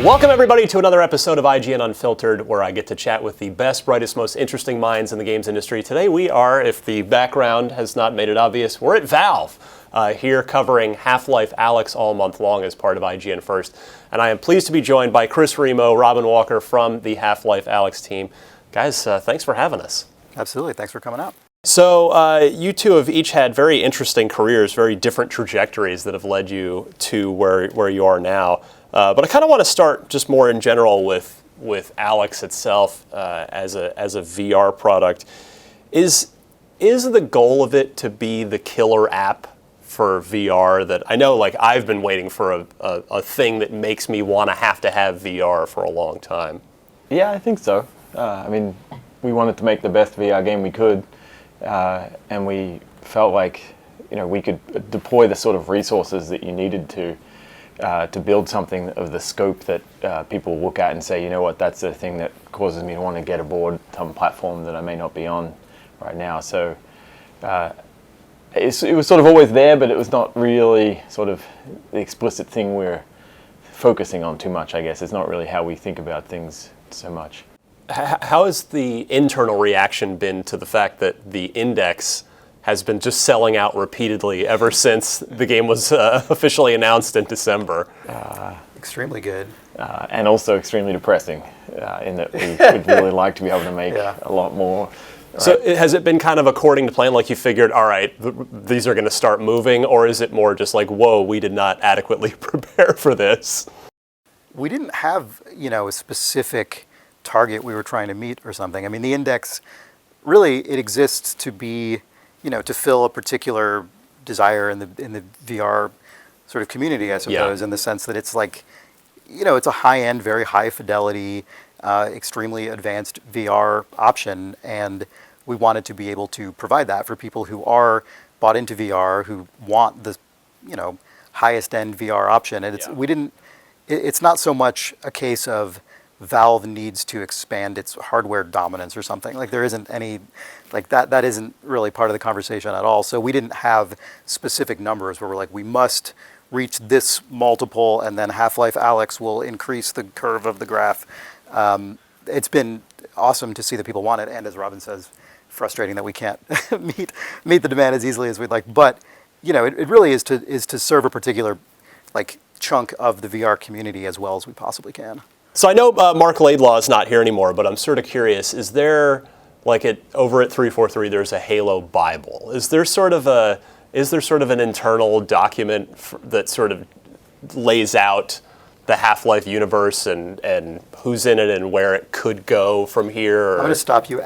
Welcome everybody to another episode of IGN Unfiltered, where I get to chat with the best, brightest, most interesting minds in the games industry. Today we are, if the background has not made it obvious, we're at Valve, here covering Half-Life Alyx all month long as part of IGN First. And I am pleased to be joined by Chris Remo, Robin Walker from the Half-Life Alyx team. Guys, thanks for having us. Absolutely, thanks for coming out. So you two have each had very interesting careers, very different trajectories that have led you to where you are now. But I kind of want to start just more in general with Alyx itself as a VR product. Is the goal of it to be the killer app for VR that I know, like, I've been waiting for a thing that makes me want to have VR for a long time? Yeah, I think so. I mean, we wanted to make the best VR game we could, and we felt like, we could deploy the sort of resources that you needed to build something of the scope that people look at and say, you know what, that's the thing that causes me to want to get aboard some platform that I may not be on right now. So it was sort of always there, but it was not really sort of the explicit thing we're focusing on too much, I guess. It's not really how we think about things so much. How has the internal reaction been to the fact that the Index has been just selling out repeatedly ever since the game was officially announced in December? Extremely good. And also extremely depressing, in that we would really like to be able to make a lot more. Right? So has it been kind of according to plan, like you figured, all right, these are going to start moving, or is it more just like, whoa, we did not adequately prepare for this? We didn't have, a specific target we were trying to meet or something. I mean, the Index, really, it exists to be, to fill a particular desire in the VR sort of community, I suppose, in the sense that it's like, it's a high-end, very high-fidelity, extremely advanced VR option, and we wanted to be able to provide that for people who are bought into VR, who want the, highest-end VR option. And it's not so much a case of Valve needs to expand its hardware dominance or something. Like, there isn't any, like, that isn't really part of the conversation at all. So we didn't have specific numbers where we're like, we must reach this multiple and then Half-Life Alyx will increase the curve of the graph. It's been awesome to see that people want it, and as Robin says, frustrating that we can't meet the demand as easily as we'd like. But, it really is to serve a particular, like, chunk of the VR community as well as we possibly can. So I know Mark Laidlaw is not here anymore, but I'm sort of curious, is there, like, over at 343, there's a Halo Bible. Is there sort of an internal document that sort of lays out the Half-Life universe and who's in it and where it could go from here? I'm going to stop you,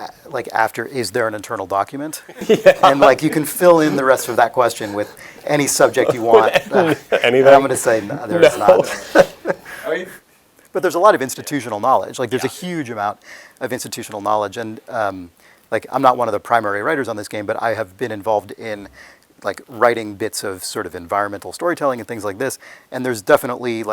after, is there an internal document? Yeah. And, you can fill in the rest of that question with any subject you want. Anything? And I'm going to say, no, there is not. But there's a lot of institutional knowledge. There's a huge amount of institutional knowledge. And, I'm not one of the primary writers on this game, but I have been involved in, writing bits of sort of environmental storytelling and things like this. And there's definitely,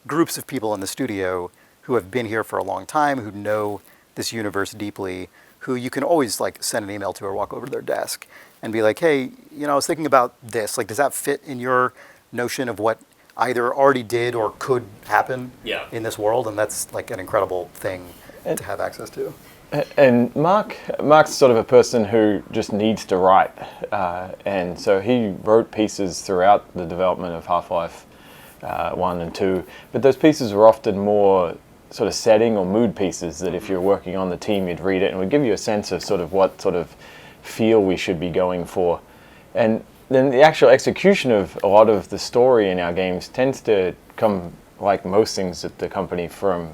groups of people in the studio who have been here for a long time, who know this universe deeply, who you can always, send an email to or walk over to their desk and be like, hey, I was thinking about this. Does that fit in your notion of what either already did or could happen in this world? And that's an incredible thing to have access to. And Mark's sort of a person who just needs to write, and so he wrote pieces throughout the development of Half-Life 1 and 2, but those pieces were often more sort of setting or mood pieces that if you're working on the team, you'd read it and would give you a sense of sort of what sort of feel we should be going for. And then the actual execution of a lot of the story in our games tends to come, like most things at the company, from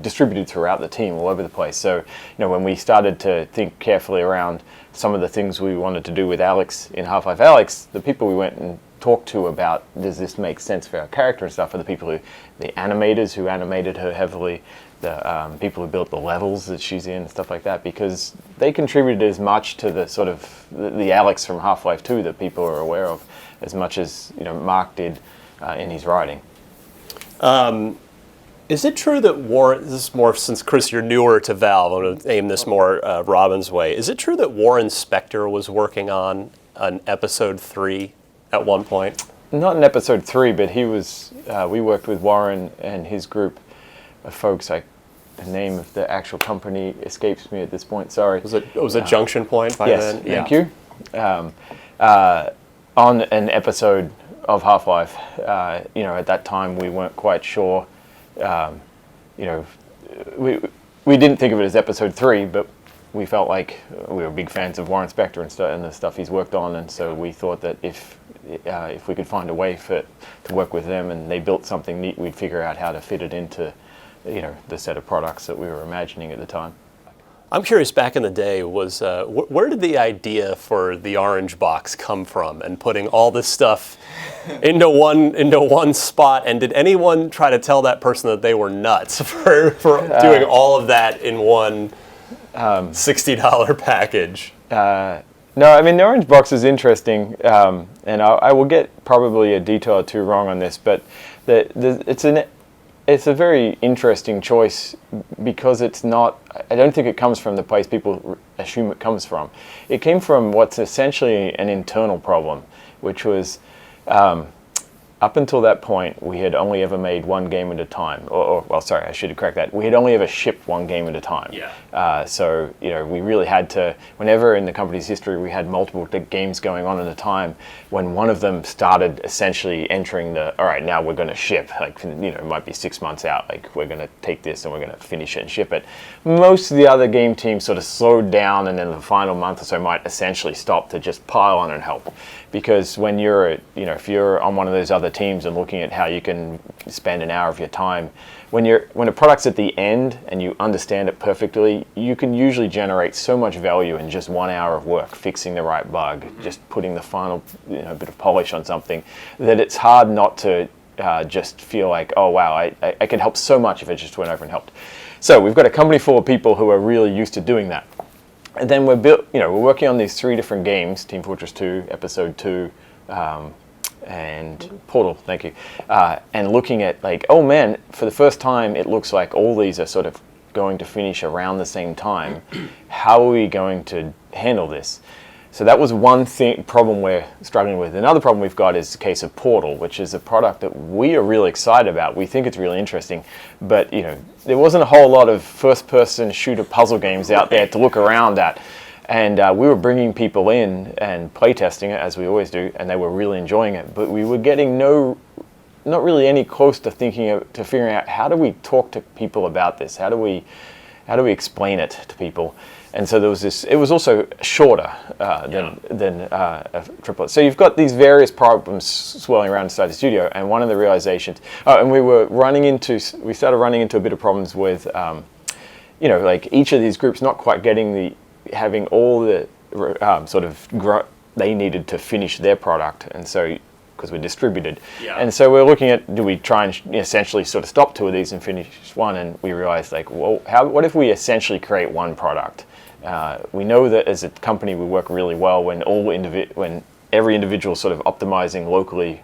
distributed throughout the team all over the place. So, when we started to think carefully around some of the things we wanted to do with Alyx in Half-Life Alyx, the people we went and talked to about, does this make sense for our character and stuff, are the people the animators who animated her heavily, the people who built the levels that she's in, and stuff like that, because they contributed as much to the sort of the Alyx from Half-Life 2 that people are aware of, as much as Mark did in his writing. Is it true that Warren, this is more since Chris, you're newer to Valve, I'm going to aim this more Robin's way. Is it true that Warren Spector was working on an episode 3 at one point? not in episode 3, but he was. We worked with Warren and his group of folks. The name of the actual company escapes me at this point. Sorry. It was a Junction Point by then? Thank you. On an episode of Half-Life, at that time we weren't quite sure. We didn't think of it as episode 3, but we felt like we were big fans of Warren Spector and the stuff he's worked on, and so we thought that if we could find a way to work with them and they built something neat, we'd figure out how to fit it into the set of products that we were imagining at the time. I'm curious, back in the day, was where did the idea for the orange box come from, and putting all this stuff into one spot? And did anyone try to tell that person that they were nuts for doing all of that in one $60 package? No, I mean, the orange box is interesting, and I will get probably a detail or two wrong on this, but it's a very interesting choice because it's not, I don't think it comes from the place people assume it comes from. It came from what's essentially an internal problem, which was up until that point, we had only ever made one game at a time. Sorry, I should correct that. We had only ever shipped one game at a time. Yeah. So, we really had to, whenever in the company's history we had multiple games going on at a time, when one of them started essentially entering all right, now we're going to ship, it might be 6 months out, we're going to take this and we're going to finish it and ship it. Most of the other game teams sort of slowed down, and then the final month or so might essentially stop to just pile on and help. Because when if you're on one of those other teams and looking at how you can spend an hour of your time, when a product's at the end and you understand it perfectly, you can usually generate so much value in just 1 hour of work, fixing the right bug, just putting the final bit of polish on something, that it's hard not to just feel like, oh wow, I could help so much if I just went over and helped. So we've got a company full of people who are really used to doing that. And then we're working on these 3 different games: Team Fortress 2, Episode 2, and Portal. Thank you. And looking at oh man, for the first time, it looks like all these are sort of going to finish around the same time. How are we going to handle this? So that was one problem we're struggling with. Another problem we've got is the case of Portal, which is a product that we are really excited about. We think it's really interesting, but there wasn't a whole lot of first-person shooter puzzle games out there to look around at. And we were bringing people in and playtesting it, as we always do, and they were really enjoying it. But we were getting not really any close to figuring out, how do we talk to people about this? How do we explain it to people? And so there was this. It was also shorter than a triplet. So you've got these various problems swirling around inside the studio, and one of the realizations. And we started running into a bit of problems with, each of these groups not quite having all the they needed to finish their product, and so because we're distributed. Yeah. And so we're looking at, do we try and essentially sort of stop 2 of these and finish one? And we realized what if we essentially create one product? We know that as a company we work really well when every individual sort of optimizing locally,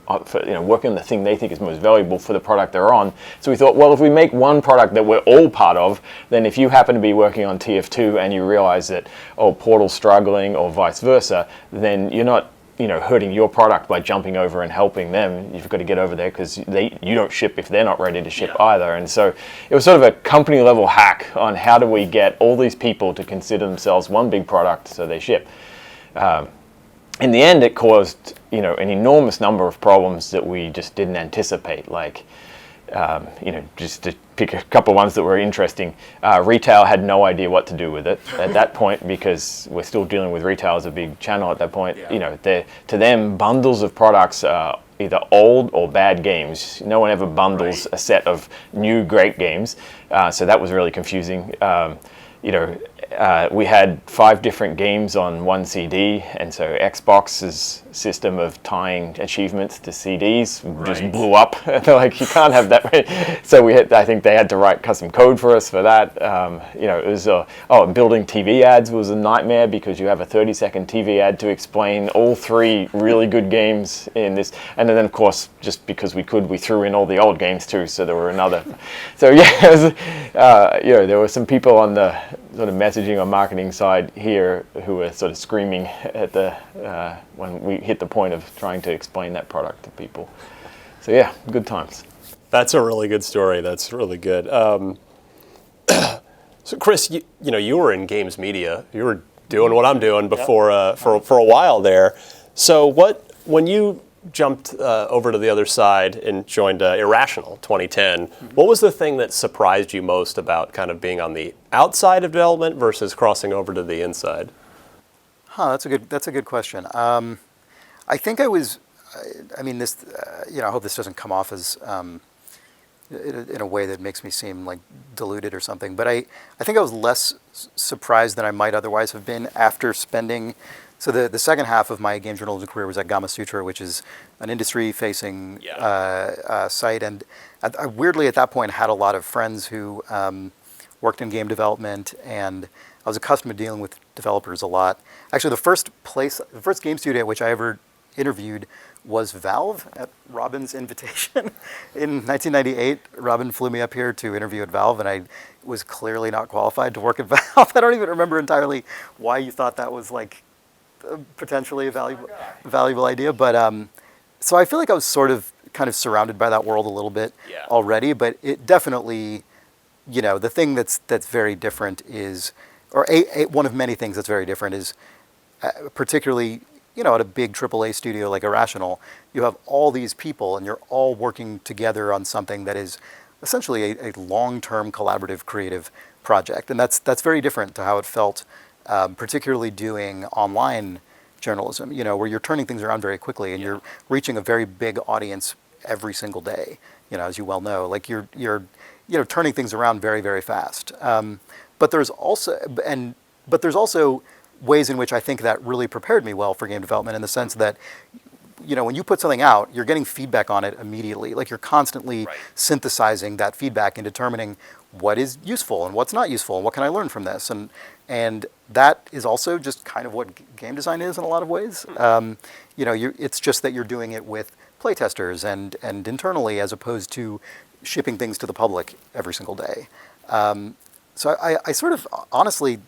working on the thing they think is most valuable for the product they're on. So we thought, well, if we make one product that we're all part of, then if you happen to be working on TF2 and you realize that, Portal's struggling or vice versa, then you're not hurting your product by jumping over and helping them. You've got to get over there because you don't ship if they're not ready to ship either. And so it was sort of a company level hack on how do we get all these people to consider themselves one big product so they ship. In the end, it caused an enormous number of problems that we just didn't anticipate. Just to pick a couple ones that were interesting, retail had no idea what to do with it at that point, because we're still dealing with retail as a big channel at that point. Yeah. To them, bundles of products are either old or bad games. No one ever bundles a set of new great games, so that was really confusing. We had 5 different games on one CD, and so Xbox's system of tying achievements to CDs just blew up. They're like, you can't have that. So I think they had to write custom code for us for that. It was building TV ads was a nightmare, because you have a 30-second TV ad to explain all 3 really good games in this, and then of course, just because we threw in all the old games too. So there were another. So yeah, there were some people on the sort of messaging or marketing side here who were sort of screaming at the when we hit the point of trying to explain that product to people. So yeah, good times. That's a really good story. That's really good. So Chris, you were in games media. You were doing what I'm doing before for a while there. So when you jumped over to the other side and joined Irrational 2010, what was the thing that surprised you most about kind of being on the outside of development versus crossing over to the inside? That's a good question. I think I was. I mean, this. I hope this doesn't come off as in a way that makes me seem like deluded or something. But I think I was less surprised than I might otherwise have been after spending. So the second half of my game journalism career was at Gama Sutra, which is an industry-facing site, and I weirdly at that point had a lot of friends who worked in game development, and I was accustomed to dealing with developers a lot. Actually, the first game studio at which I ever interviewed was Valve at Robin's invitation. In 1998, Robin flew me up here to interview at Valve, and I was clearly not qualified to work at Valve. I don't even remember entirely why you thought that was like potentially a valuable idea, but so I feel like I was sort of kind of surrounded by that world a little bit already, but it definitely, the thing that's very different is, or one of many things that's very different is, particularly, at a big AAA studio like Irrational, you have all these people and you're all working together on something that is essentially a long-term collaborative creative project, and that's very different to how it felt. Particularly doing online journalism, where you're turning things around very quickly and you're reaching a very big audience every single day. As you well know, like you're turning things around very, very fast. But there's also ways in which I think that really prepared me well for game development in the sense that, when you put something out, you're getting feedback on it immediately. Like you're constantly synthesizing that feedback and determining what is useful and what's not useful and what can I learn from this. And that is also just kind of what game design is in a lot of ways. It's just that you're doing it with playtesters and internally as opposed to shipping things to the public every single day. So I sort of, honestly,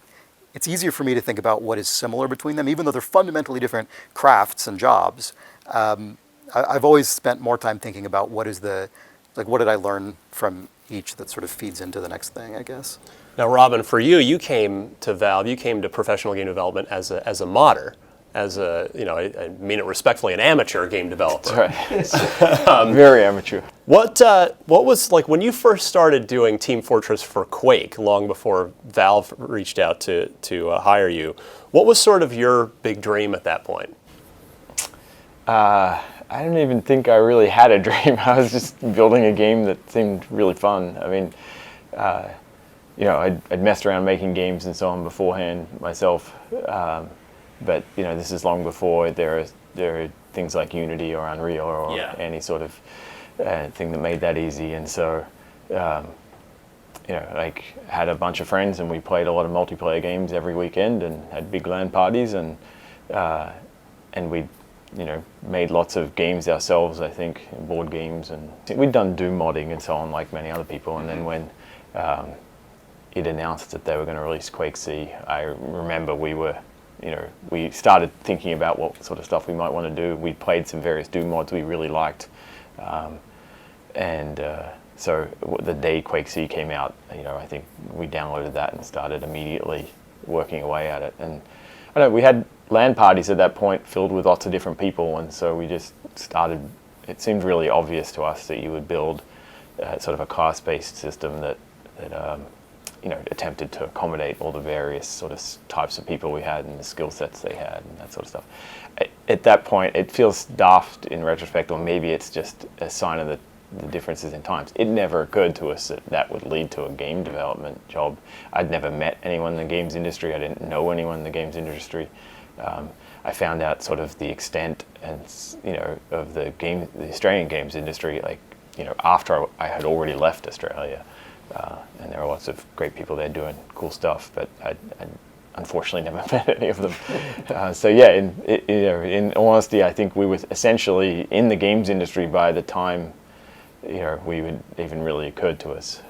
it's easier for me to think about what is similar between them, even though they're fundamentally different crafts and jobs. I've always spent more time thinking about what did I learn from each that sort of feeds into the next thing, I guess. Now, Robin, for you came to Valve, you came to professional game development as a modder, I mean it respectfully, an amateur game developer. That's right. Very amateur. What was, like, when you first started doing Team Fortress for Quake, long before Valve reached out to hire you, what was sort of your big dream at that point? I don't even think I really had a dream. I was just building a game that seemed really fun. I mean, I'd messed around making games and so on beforehand myself, but this is long before there are things like Unity or Unreal or any sort of thing that made that easy. And so, had a bunch of friends and we played a lot of multiplayer games every weekend and had big LAN parties and we made lots of games ourselves, I think, board games, and we'd done Doom modding and so on like many other people. And then when it announced that they were going to release Quake C, I remember we started thinking about what sort of stuff we might want to do. We played some various Doom mods we really liked, so the day Quake C came out, I think we downloaded that and started immediately working away at it. And I know we had LAN parties at that point filled with lots of different people, and so we just started. It seemed really obvious to us that you would build sort of a class-based system that attempted to accommodate all the various sort of types of people we had and the skill sets they had and that sort of stuff. At that point, it feels daft in retrospect, or maybe it's just a sign of the differences in times. It never occurred to us that would lead to a game development job. I'd never met anyone in the games industry. I didn't know anyone in the games industry. I found out sort of the extent and of the Australian games industry, after I had already left Australia, and there were lots of great people there doing cool stuff, but I unfortunately never met any of them. In all honesty, I think we were essentially in the games industry by the time we would even really occurred to us.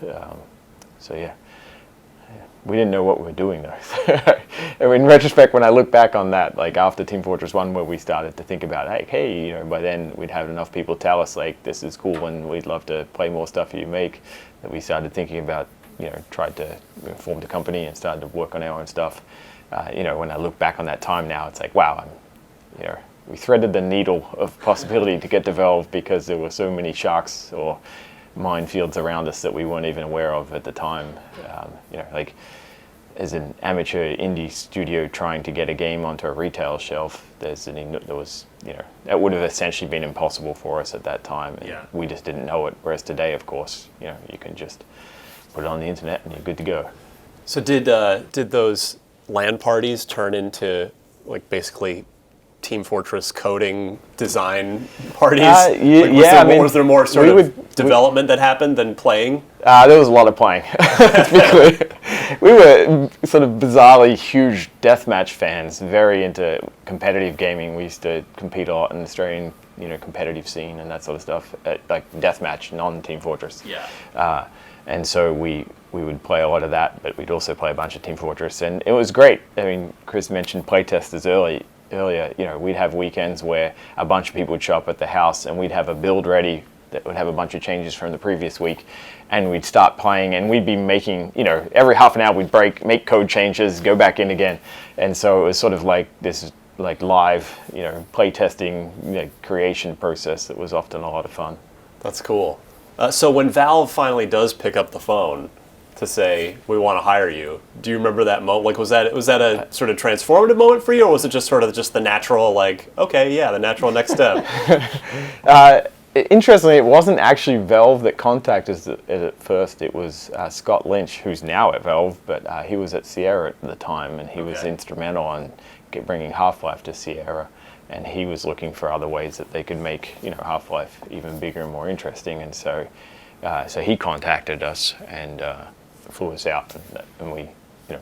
we didn't know what we were doing though. In retrospect, when I look back on that, like after Team Fortress 1, where we started to think about, hey, by then we'd have enough people tell us like, this is cool and we'd love to play more stuff you make, that we started thinking about, tried to form the company and started to work on our own stuff. When I look back on that time now, it's like, wow, we threaded the needle of possibility to get to Valve because there were so many sharks or minefields around us that we weren't even aware of at the time. Like as an amateur indie studio trying to get a game onto a retail shelf, that would have essentially been impossible for us at that time. And we just didn't know it. Whereas today, of course, you can just put it on the internet and you're good to go. So did those LAN parties turn into like basically Team Fortress coding design parties? Was there more sort of development that happened than playing? There was a lot of playing. To be clear. We were sort of bizarrely huge deathmatch fans, very into competitive gaming. We used to compete a lot in the Australian, competitive scene and that sort of stuff, like deathmatch, non-Team Fortress. Yeah. And so we would play a lot of that, but we'd also play a bunch of Team Fortress, and it was great. I mean, Chris mentioned playtesters earlier. We'd have weekends where a bunch of people would show up at the house and we'd have a build ready that would have a bunch of changes from the previous week, and we'd start playing and we'd be making, every half an hour we'd make code changes, go back in again. And so it was sort of like this like live, playtesting creation process that was often a lot of fun. That's cool. So when Valve finally does pick up the phone to say, we want to hire you, do you remember that moment? Like, was that a sort of transformative moment for you, or was it just sort of the natural, like, okay, yeah, the natural next step? Interestingly, it wasn't actually Valve that contacted us at first. It was Scott Lynch, who's now at Valve, but he was at Sierra at the time, and he was instrumental in bringing Half-Life to Sierra. And he was looking for other ways that they could make, Half-Life even bigger and more interesting. And so he contacted us and flew us out, and we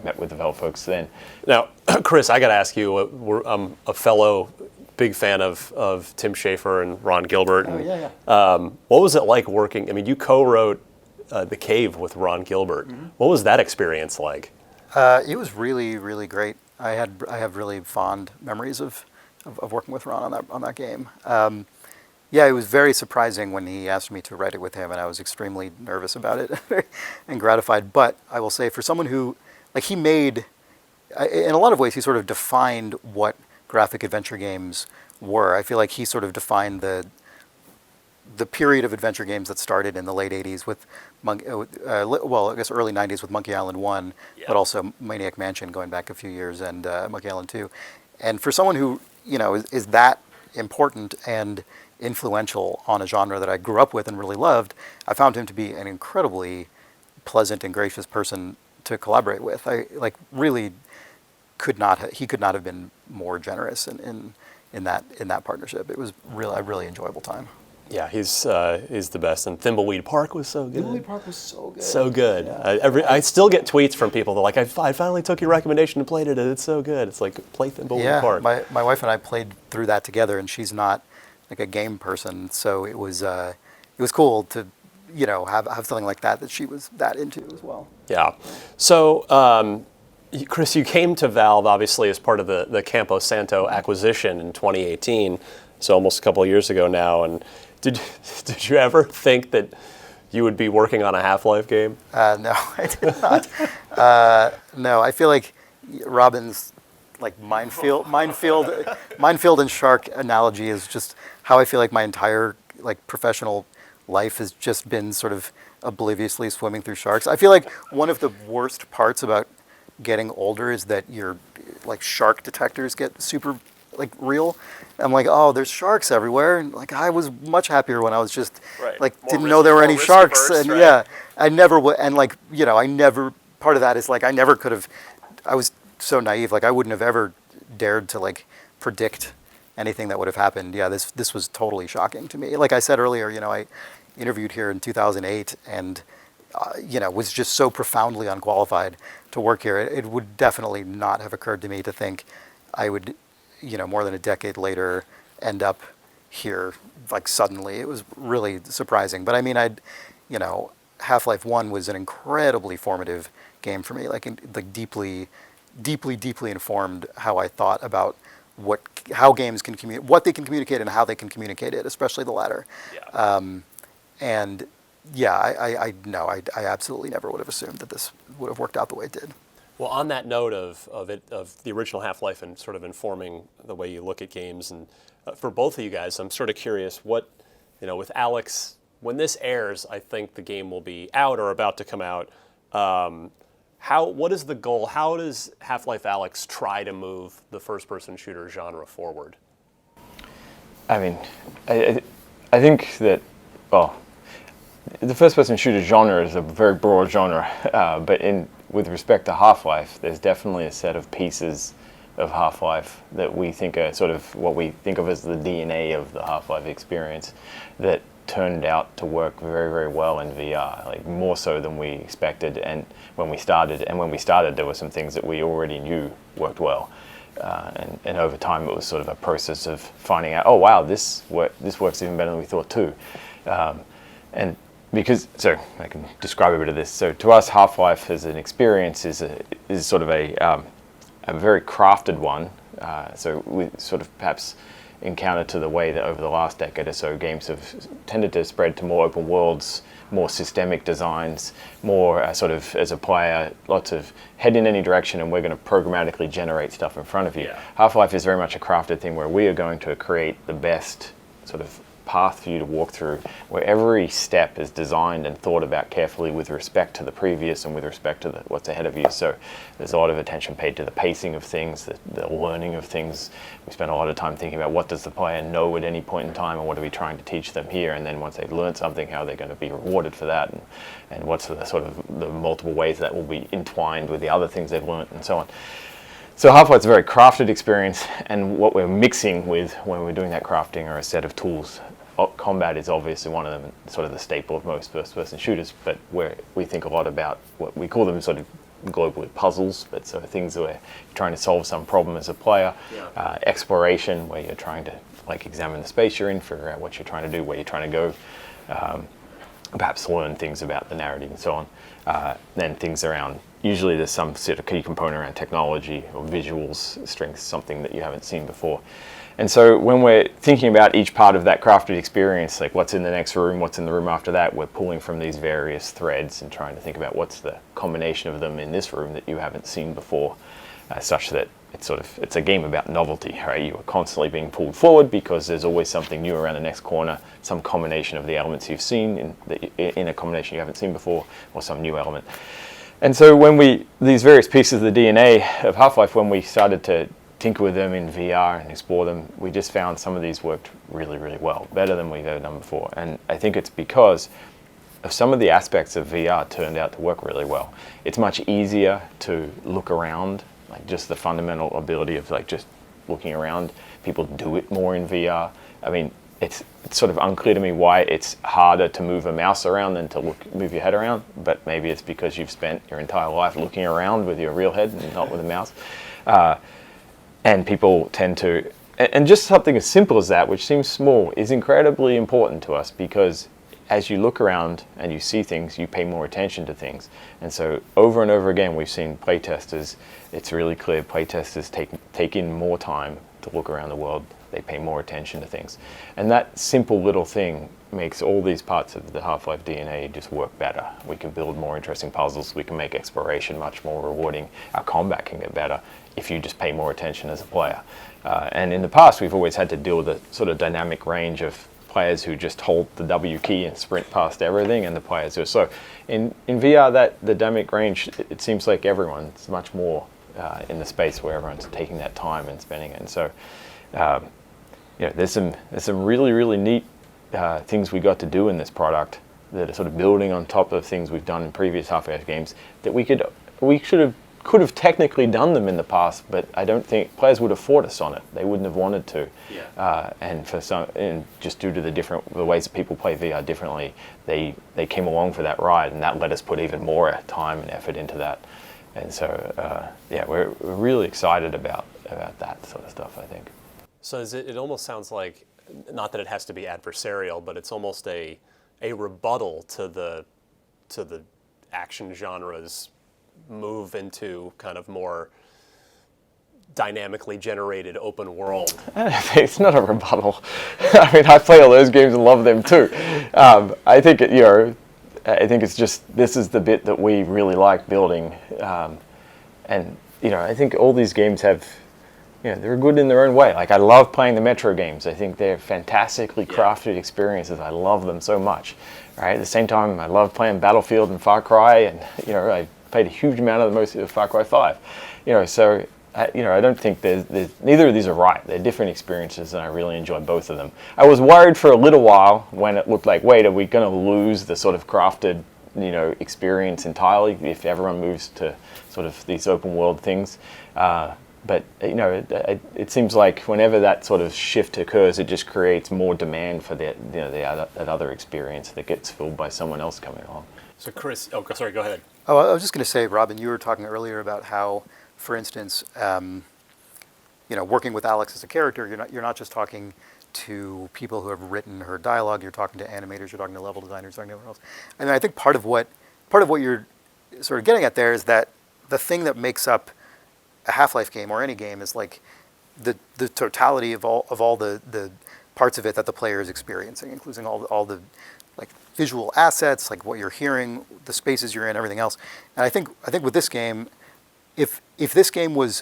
met with the Valve folks then. Now, Chris, I got to ask you, I'm a fellow big fan of Tim Schafer and Ron Gilbert. What was it like working? I mean, you co-wrote The Cave with Ron Gilbert. Mm-hmm. What was that experience like? It was really, really great. I have really fond memories of working with Ron on that game. It was very surprising when he asked me to write it with him, and I was extremely nervous about it and gratified. But I will say, for someone who, like, he made, in a lot of ways, he sort of defined what graphic adventure games were. I feel like he sort of defined the period of adventure games that started in the late 80s with, I guess early 90s with Monkey Island 1, but also Maniac Mansion going back a few years, and Monkey Island 2. And for someone who, is that important and influential on a genre that I grew up with and really loved, I found him to be an incredibly pleasant and gracious person to collaborate with. I really could not have been more generous in that partnership. It was really a really enjoyable time. Yeah, he's the best. And Thimbleweed Park was so good. Thimbleweed Park was so good. So good. Yeah. I still get tweets from people that are like, I finally took your recommendation and played it, and it's so good. It's like, play Thimbleweed Park. My wife and I played through that together, and she's not like a game person, so it was cool to have something like that she was that into as well. Yeah. So Chris, you came to Valve obviously as part of the Campo Santo acquisition in 2018, so almost a couple of years ago now. And did you ever think that you would be working on a Half-Life game? No, I did not. No, I feel like Robin's like minefield and shark analogy is just how I feel like my entire professional life has just been sort of obliviously swimming through sharks. I feel like one of the worst parts about getting older is that your shark detectors get super real. I'm like, oh, there's sharks everywhere, and I was much happier when I was just didn't know there were any sharks, and I never would, and I never, part of that is I never could have, I was so naive, I wouldn't have ever dared to predict anything that would have happened. Yeah, this was totally shocking to me. Like I said earlier, I interviewed here in 2008 and was just so profoundly unqualified to work here. It would definitely not have occurred to me to think I would, more than a decade later, end up here suddenly. It was really surprising. But I mean, Half-Life 1 was an incredibly formative game for me. Like deeply informed how I thought about how games can communicate, what they can communicate, and how they can communicate it, especially the latter. Yeah. And yeah, I absolutely never would have assumed that this would have worked out the way it did. Well, on that note of the original Half-Life and sort of informing the way you look at games, and for both of you guys, I'm sort of curious what, with Alyx, when this airs, I think the game will be out or about to come out. What is the goal? How does Half-Life Alyx try to move the first-person shooter genre forward? I mean, I think that, well, the first-person shooter genre is a very broad genre, but with respect to Half-Life, there's definitely a set of pieces of Half-Life that we think are sort of what we think of as the DNA of the Half-Life experience that turned out to work very, very well in VR, like more so than we expected. And when we started, there were some things that we already knew worked well. And over time, it was sort of a process of finding out, oh wow, this works even better than we thought too. And so I can describe a bit of this. So to us, Half-Life as an experience is sort of a very crafted one. So we sort of perhaps encounter to the way that over the last decade or so, games have tended to spread to more open worlds, more systemic designs, more sort of, as a player, lots of head in any direction and we're going to programmatically generate stuff in front of you. Yeah. Half-Life is very much a crafted thing where we are going to create the best sort of path for you to walk through, where every step is designed and thought about carefully with respect to the previous and with respect to what's ahead of you. So there's a lot of attention paid to the pacing of things, the learning of things. We spend a lot of time thinking about what does the player know at any point in time and what are we trying to teach them here, and then once they've learned something, how they're going to be rewarded for that, and what's the sort of the multiple ways that will be entwined with the other things they've learned and so on. So Half-Life's a very crafted experience, and what we're mixing with when we're doing that crafting are a set of tools. Combat is obviously one of them, sort of the staple of most first-person shooters, but we think a lot about what we call them sort of globally puzzles, but sort of things where you're trying to solve some problem as a player. Yeah. Exploration, where you're trying to examine the space you're in, figure out what you're trying to do, where you're trying to go, perhaps learn things about the narrative and so on. Then things around, usually there's some sort of key component around technology or visuals, strengths, something that you haven't seen before. And so when we're thinking about each part of that crafted experience, like what's in the next room, what's in the room after that, we're pulling from these various threads and trying to think about what's the combination of them in this room that you haven't seen before, such that it's a game about novelty, right? You are constantly being pulled forward because there's always something new around the next corner, some combination of the elements you've seen in a combination you haven't seen before, or some new element. And so when these various pieces of the DNA of Half-Life, when we started to tinker with them in VR and explore them, we just found some of these worked really, really well, better than we've ever done before. And I think it's because of some of the aspects of VR turned out to work really well. It's much easier to look around, like just the fundamental ability of just looking around. People do it more in VR. I mean, it's sort of unclear to me why it's harder to move a mouse around than to move your head around, but maybe it's because you've spent your entire life looking around with your real head and not with a mouse. And people tend to, and just something as simple as that, which seems small, is incredibly important to us, because as you look around and you see things, you pay more attention to things. And so over and over again, we've seen playtesters, it's really clear, playtesters take in more time to look around the world. They pay more attention to things. And that simple little thing makes all these parts of the Half-Life DNA just work better. We can build more interesting puzzles. We can make exploration much more rewarding. Our combat can get better if you just pay more attention as a player. And in the past, we've always had to deal with a sort of dynamic range of players who just hold the W key and sprint past everything, and the players who. So in VR, the dynamic range, it seems like everyone's much more in the space where everyone's taking that time and spending it. And so there's some really, really neat things we got to do in this product that are sort of building on top of things we've done in previous Half-Life games that we could have technically done them in the past, but I don't think players would have fought us on it. They wouldn't have wanted to. Yeah. And just due to the ways that people play VR differently, they came along for that ride, and that let us put even more time and effort into that. And so we're really excited about that sort of stuff, I think. So it almost sounds like, not that it has to be adversarial, but it's almost a rebuttal to the action genre's move into kind of more dynamically generated open world? It's not a rebuttal. I mean, I play all those games and love them too. I think I think it's just this is the bit that we really like building, and I think all these games have, they're good in their own way. Like I love playing the Metro games. I think they're fantastically crafted experiences. I love them so much. Right? At the same time, I love playing Battlefield and Far Cry, and I played a huge amount of the most of Far Cry 5. So. I don't think there's neither of these are right. They're different experiences, and I really enjoy both of them. I was worried for a little while when it looked like, wait, are we going to lose the sort of crafted, experience entirely if everyone moves to sort of these open world things? But it seems like whenever that sort of shift occurs, it just creates more demand for that other experience that gets filled by someone else coming along. So Chris, sorry, go ahead. Oh, I was just going to say, Robin, you were talking earlier about how, for instance, working with Alyx as a character, you're not just talking to people who have written her dialogue. You're talking to animators. You're talking to level designers. You're talking to everyone else. And I think part of what you're sort of getting at there is that the thing that makes up a Half-Life game or any game is like the totality of all the parts of it that the player is experiencing, including all the like visual assets, like what you're hearing, the spaces you're in, everything else. And I think with this game, if this game was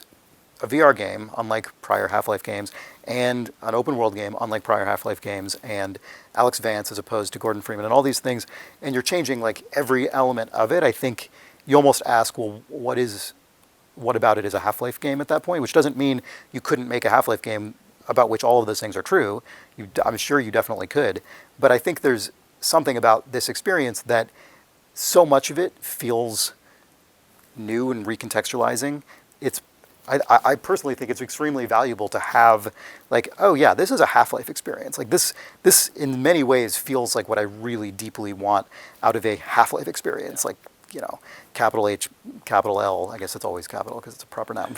a VR game, unlike prior Half-Life games, and an open world game, unlike prior Half-Life games, and Alyx Vance as opposed to Gordon Freeman, and all these things, and you're changing like every element of it, I think you almost ask, well, what about it is a Half-Life game at that point? Which doesn't mean you couldn't make a Half-Life game about which all of those things are true. I'm sure you definitely could. But I think there's something about this experience that so much of it feels new and recontextualizing. I personally think it's extremely valuable to have like, oh yeah, this is a Half-Life experience. Like this in many ways feels like what I really deeply want out of a Half-Life experience. Like, capital H, capital L. I guess it's always capital because it's a proper noun.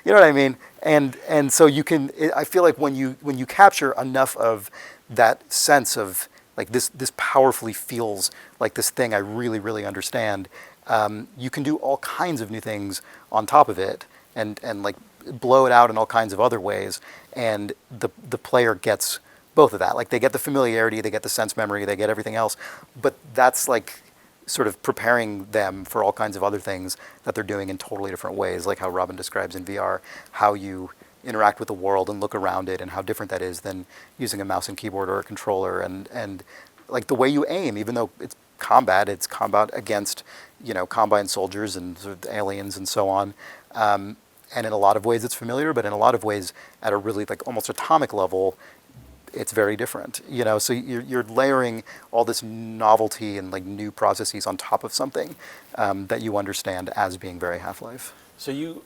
You know what I mean? And so you can. I feel like when you capture enough of that sense of like this powerfully feels like this thing I really, really understand. You can do all kinds of new things on top of it and like blow it out in all kinds of other ways. And the player gets both of that. Like they get the familiarity, they get the sense memory, they get everything else. But that's like sort of preparing them for all kinds of other things that they're doing in totally different ways, like how Robin describes in VR, how you interact with the world and look around it and how different that is than using a mouse and keyboard or a controller and like the way you aim, even though it's combat against, Combine soldiers and sort of aliens and so on. And in a lot of ways it's familiar, but in a lot of ways at a really like almost atomic level, it's very different, so you're layering all this novelty and like new processes on top of something that you understand as being very Half-Life. So you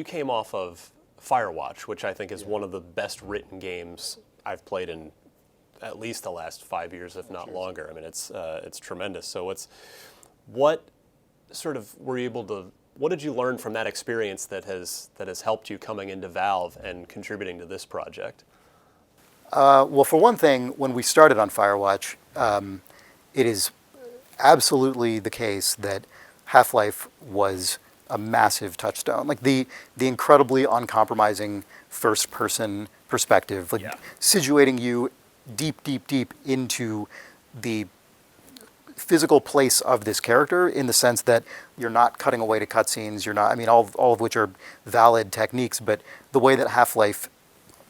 came off of Firewatch, which I think is one of the best written games I've played in at least the last 5 years, if not longer. I mean, it's tremendous. So what did you learn from that experience that has helped you coming into Valve and contributing to this project? Well, for one thing, when we started on Firewatch, it is absolutely the case that Half-Life was a massive touchstone. Like the incredibly uncompromising first-person perspective, like situating you deep, deep, deep into the physical place of this character in the sense that you're not cutting away to cutscenes. You're not. I mean, all of which are valid techniques, but the way that Half-Life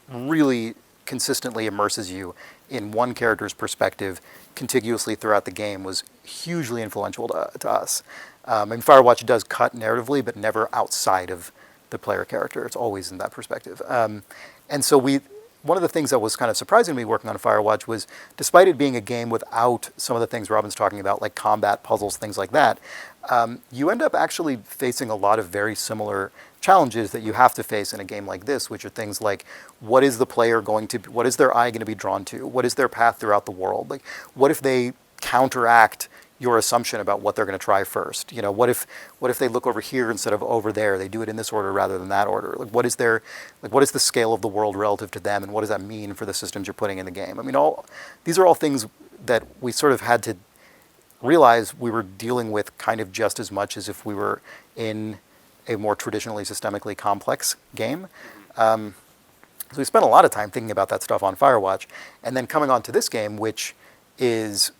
really consistently immerses you in one character's perspective contiguously throughout the game was hugely influential to us. And Firewatch does cut narratively, but never outside of the player character. It's always in that perspective. And so one of the things that was kind of surprising to me working on Firewatch was, despite it being a game without some of the things Robin's talking about, like combat, puzzles, things like that, you end up actually facing a lot of very similar challenges that you have to face in a game like this, which are things like, what is their eye going to be drawn to? What is their path throughout the world? Like, what if they counteract your assumption about what they're going to try first? What if they look over here instead of over there? They do it in this order rather than that order. Like, what is the scale of the world relative to them, and what does that mean for the systems you're putting in the game? I mean, these are all things that we sort of had to realize we were dealing with kind of just as much as if we were in a more traditionally systemically complex game. So we spent a lot of time thinking about that stuff on Firewatch, and then coming on to this game, which is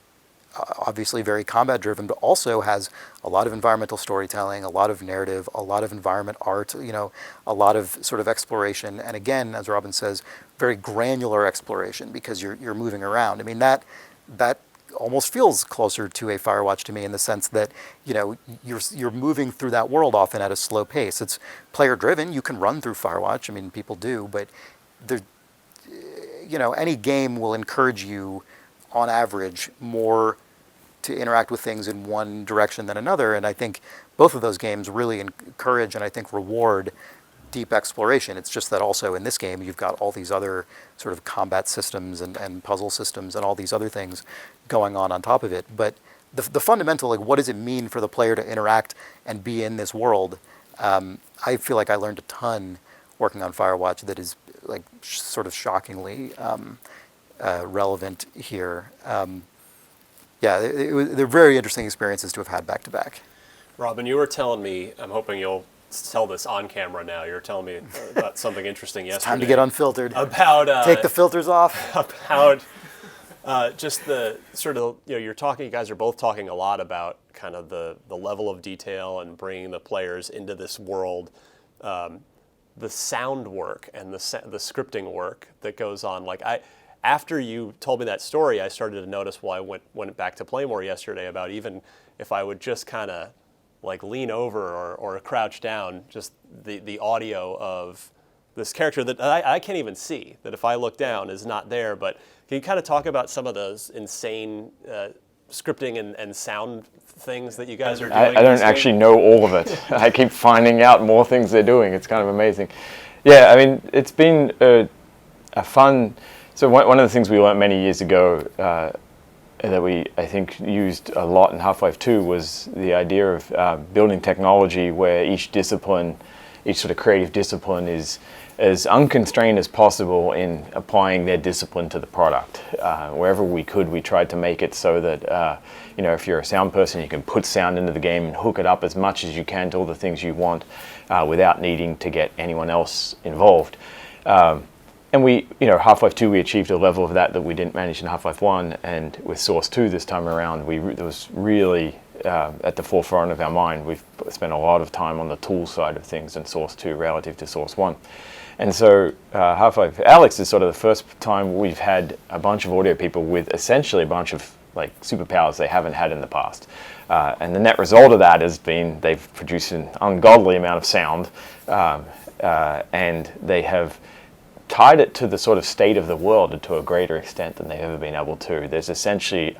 obviously very combat driven, but also has a lot of environmental storytelling, a lot of narrative, a lot of environment art, a lot of sort of exploration, and again, as Robin says, very granular exploration because you're moving around. I mean, that almost feels closer to a Firewatch to me in the sense that you're moving through that world often at a slow pace. It's player driven. You can run through Firewatch. I mean, people do, but any game will encourage you, on average, more to interact with things in one direction than another. And I think both of those games really encourage and I think reward deep exploration. It's just that also in this game, you've got all these other sort of combat systems and puzzle systems and all these other things going on top of it. But the fundamental, like, what does it mean for the player to interact and be in this world? I feel like I learned a ton working on Firewatch that is like sort of shockingly relevant here. They're very interesting experiences to have had back to back. Robin, you were telling me, I'm hoping you'll tell this on camera now. You were telling me about something interesting yesterday. It's time to get unfiltered. About take the filters off. About just the sort of, you guys are both talking a lot about kind of the level of detail and bringing the players into this world. The sound work and the scripting work that goes on. After you told me that story, I started to notice while I went back to play more yesterday about even if I would just kind of like lean over or crouch down, just the audio of this character that I can't even see, that if I look down is not there. But can you kind of talk about some of those insane scripting and sound things that you guys are doing? I don't actually know all of it. I keep finding out more things they're doing. It's kind of amazing. Yeah, I mean, it's been a fun... So one of the things we learned many years ago that we, I think, used a lot in Half-Life 2 was the idea of building technology where each discipline, each sort of creative discipline is as unconstrained as possible in applying their discipline to the product. Wherever we could, we tried to make it so that, if you're a sound person, you can put sound into the game and hook it up as much as you can to all the things you want without needing to get anyone else involved. And we, Half-Life 2, we achieved a level of that we didn't manage in Half-Life 1, and with Source 2 this time around, it was really at the forefront of our mind. We've spent a lot of time on the tool side of things in Source 2 relative to Source 1. And so Half-Life Alyx is sort of the first time we've had a bunch of audio people with essentially a bunch of superpowers they haven't had in the past. And the net result of that has been they've produced an ungodly amount of sound, and they have tied it to the sort of state of the world to a greater extent than they've ever been able to. There's essentially,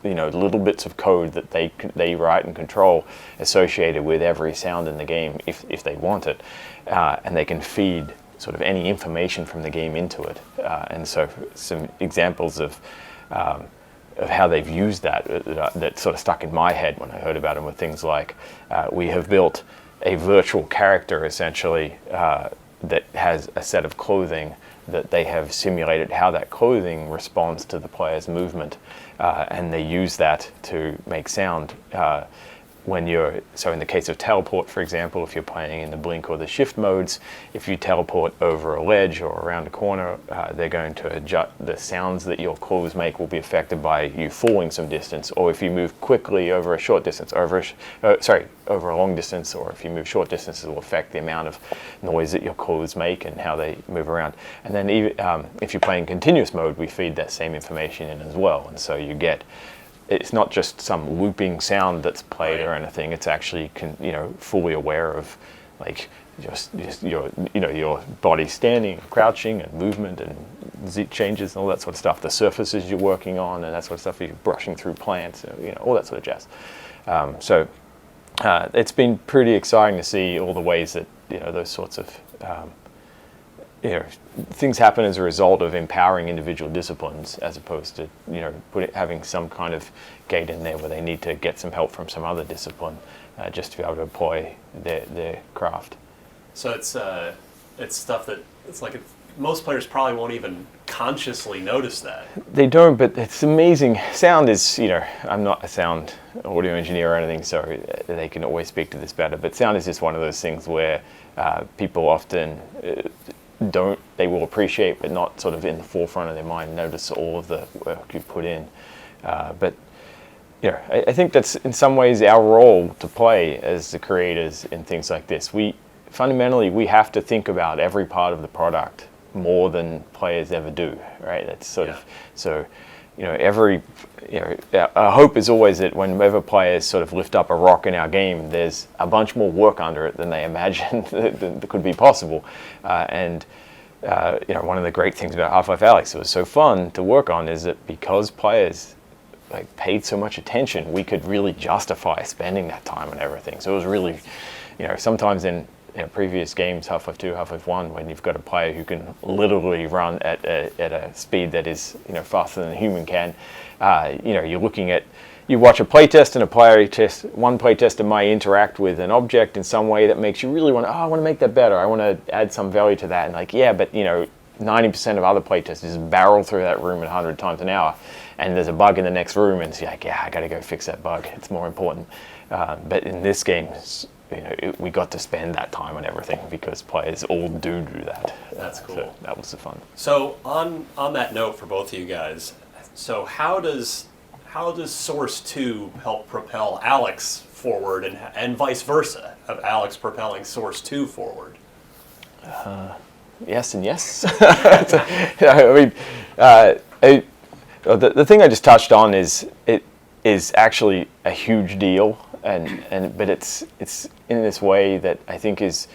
little bits of code that they write and control associated with every sound in the game if they want it, and they can feed sort of any information from the game into it. And so some examples of how they've used that sort of stuck in my head when I heard about them were things like we have built a virtual character essentially that has a set of clothing that they have simulated how that clothing responds to the player's movement, and they use that to make sound. So in the case of teleport, for example, if you're playing in the blink or the shift modes, if you teleport over a ledge or around a corner, they're going to adjust the sounds that your clothes make will be affected by you falling some distance, or if you move quickly over a short distance, over a long distance, or if you move short distances, it will affect the amount of noise that your clothes make and how they move around. And then even, if you're playing continuous mode, we feed that same information in as well, and so you get. It's not just some looping sound that's played or anything. It's actually, fully aware of, just your body standing, crouching, and movement, and Z changes, and all that sort of stuff. The surfaces you're working on, and that sort of stuff. You're brushing through plants, all that sort of jazz. So it's been pretty exciting to see all the ways that those sorts of things happen as a result of empowering individual disciplines, as opposed to having some kind of gate in there where they need to get some help from some other discipline just to be able to employ their craft. So it's stuff that most players probably won't even consciously notice that. They don't, but it's amazing. Sound is, I'm not a sound audio engineer or anything, so they can always speak to this better, but sound is just one of those things where people often they will appreciate, but not sort of in the forefront of their mind, notice all of the work you put in. But I think that's in some ways our role to play as the creators in things like this. Fundamentally, we have to think about every part of the product more than players ever do, right? That's sort of, so, our hope is always that whenever players sort of lift up a rock in our game, there's a bunch more work under it than they imagined that could be possible. One of the great things about Half-Life Alyx, it was so fun to work on, is that because players paid so much attention, we could really justify spending that time on everything. So it was really, sometimes in previous games, Half-Life 2, Half-Life 1, when you've got a player who can literally run at a speed that is faster than a human can, you're looking at, you watch a playtest and one playtester might interact with an object in some way that makes you really want to, I want to make that better, I want to add some value to that, and but 90% of other playtesters barrel through that room at 100 times an hour, and there's a bug in the next room, and it's like, I got to go fix that bug, it's more important. But in this game, we got to spend that time on everything because players all do that. That's cool. So that was the fun. So on that note for both of you guys, so how does Source 2 help propel Alyx forward and vice versa, of Alyx propelling Source 2 forward? Yes and yes. The thing I just touched on is actually a huge deal. But it's in this way that I think it's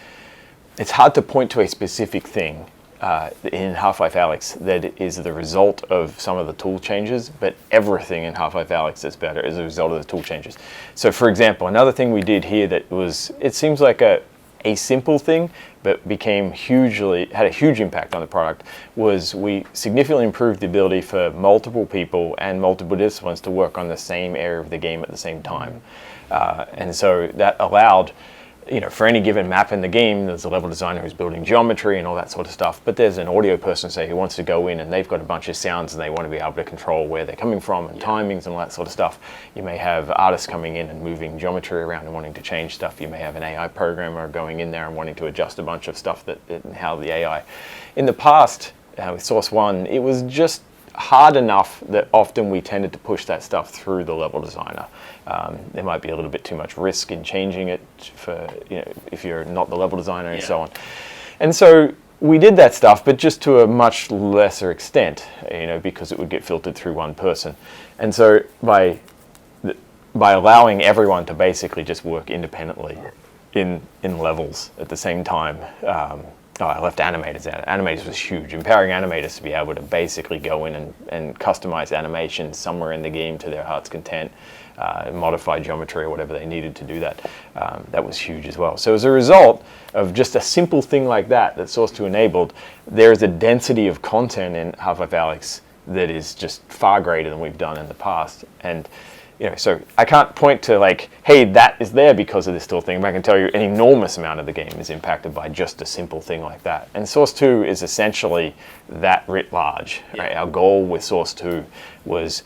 hard to point to a specific thing in Half-Life Alyx that is the result of some of the tool changes, but everything in Half-Life Alyx is better as a result of the tool changes. So for example, another thing we did here it seems like a simple thing, but had a huge impact on the product, was we significantly improved the ability for multiple people and multiple disciplines to work on the same area of the game at the same time. And so that allowed, for any given map in the game, there's a level designer who's building geometry and all that sort of stuff, but there's an audio person, say, who wants to go in and they've got a bunch of sounds and they want to be able to control where they're coming from and timings and all that sort of stuff. You may have artists coming in and moving geometry around and wanting to change stuff. You may have an AI programmer going in there and wanting to adjust a bunch of stuff and how the AI. In the past, with Source 1, it was just hard enough that often we tended to push that stuff through the level designer. There might be a little bit too much risk in changing it for, if you're not the level designer and so on. And so we did that stuff, but just to a much lesser extent, because it would get filtered through one person. And so by allowing everyone to basically just work independently in levels at the same time, I left animators out. Animators was huge. Empowering animators to be able to basically go in and customize animations somewhere in the game to their heart's content, modify geometry or whatever they needed to do that. That was huge as well. So as a result of just a simple thing like that Source 2 enabled, there's a density of content in Half-Life Alyx that is just far greater than we've done in the past. And so I can't point to hey, that is there because of this little thing, but I can tell you an enormous amount of the game is impacted by just a simple thing like that. And Source 2 is essentially that writ large. Yeah. Right? Our goal with Source 2 was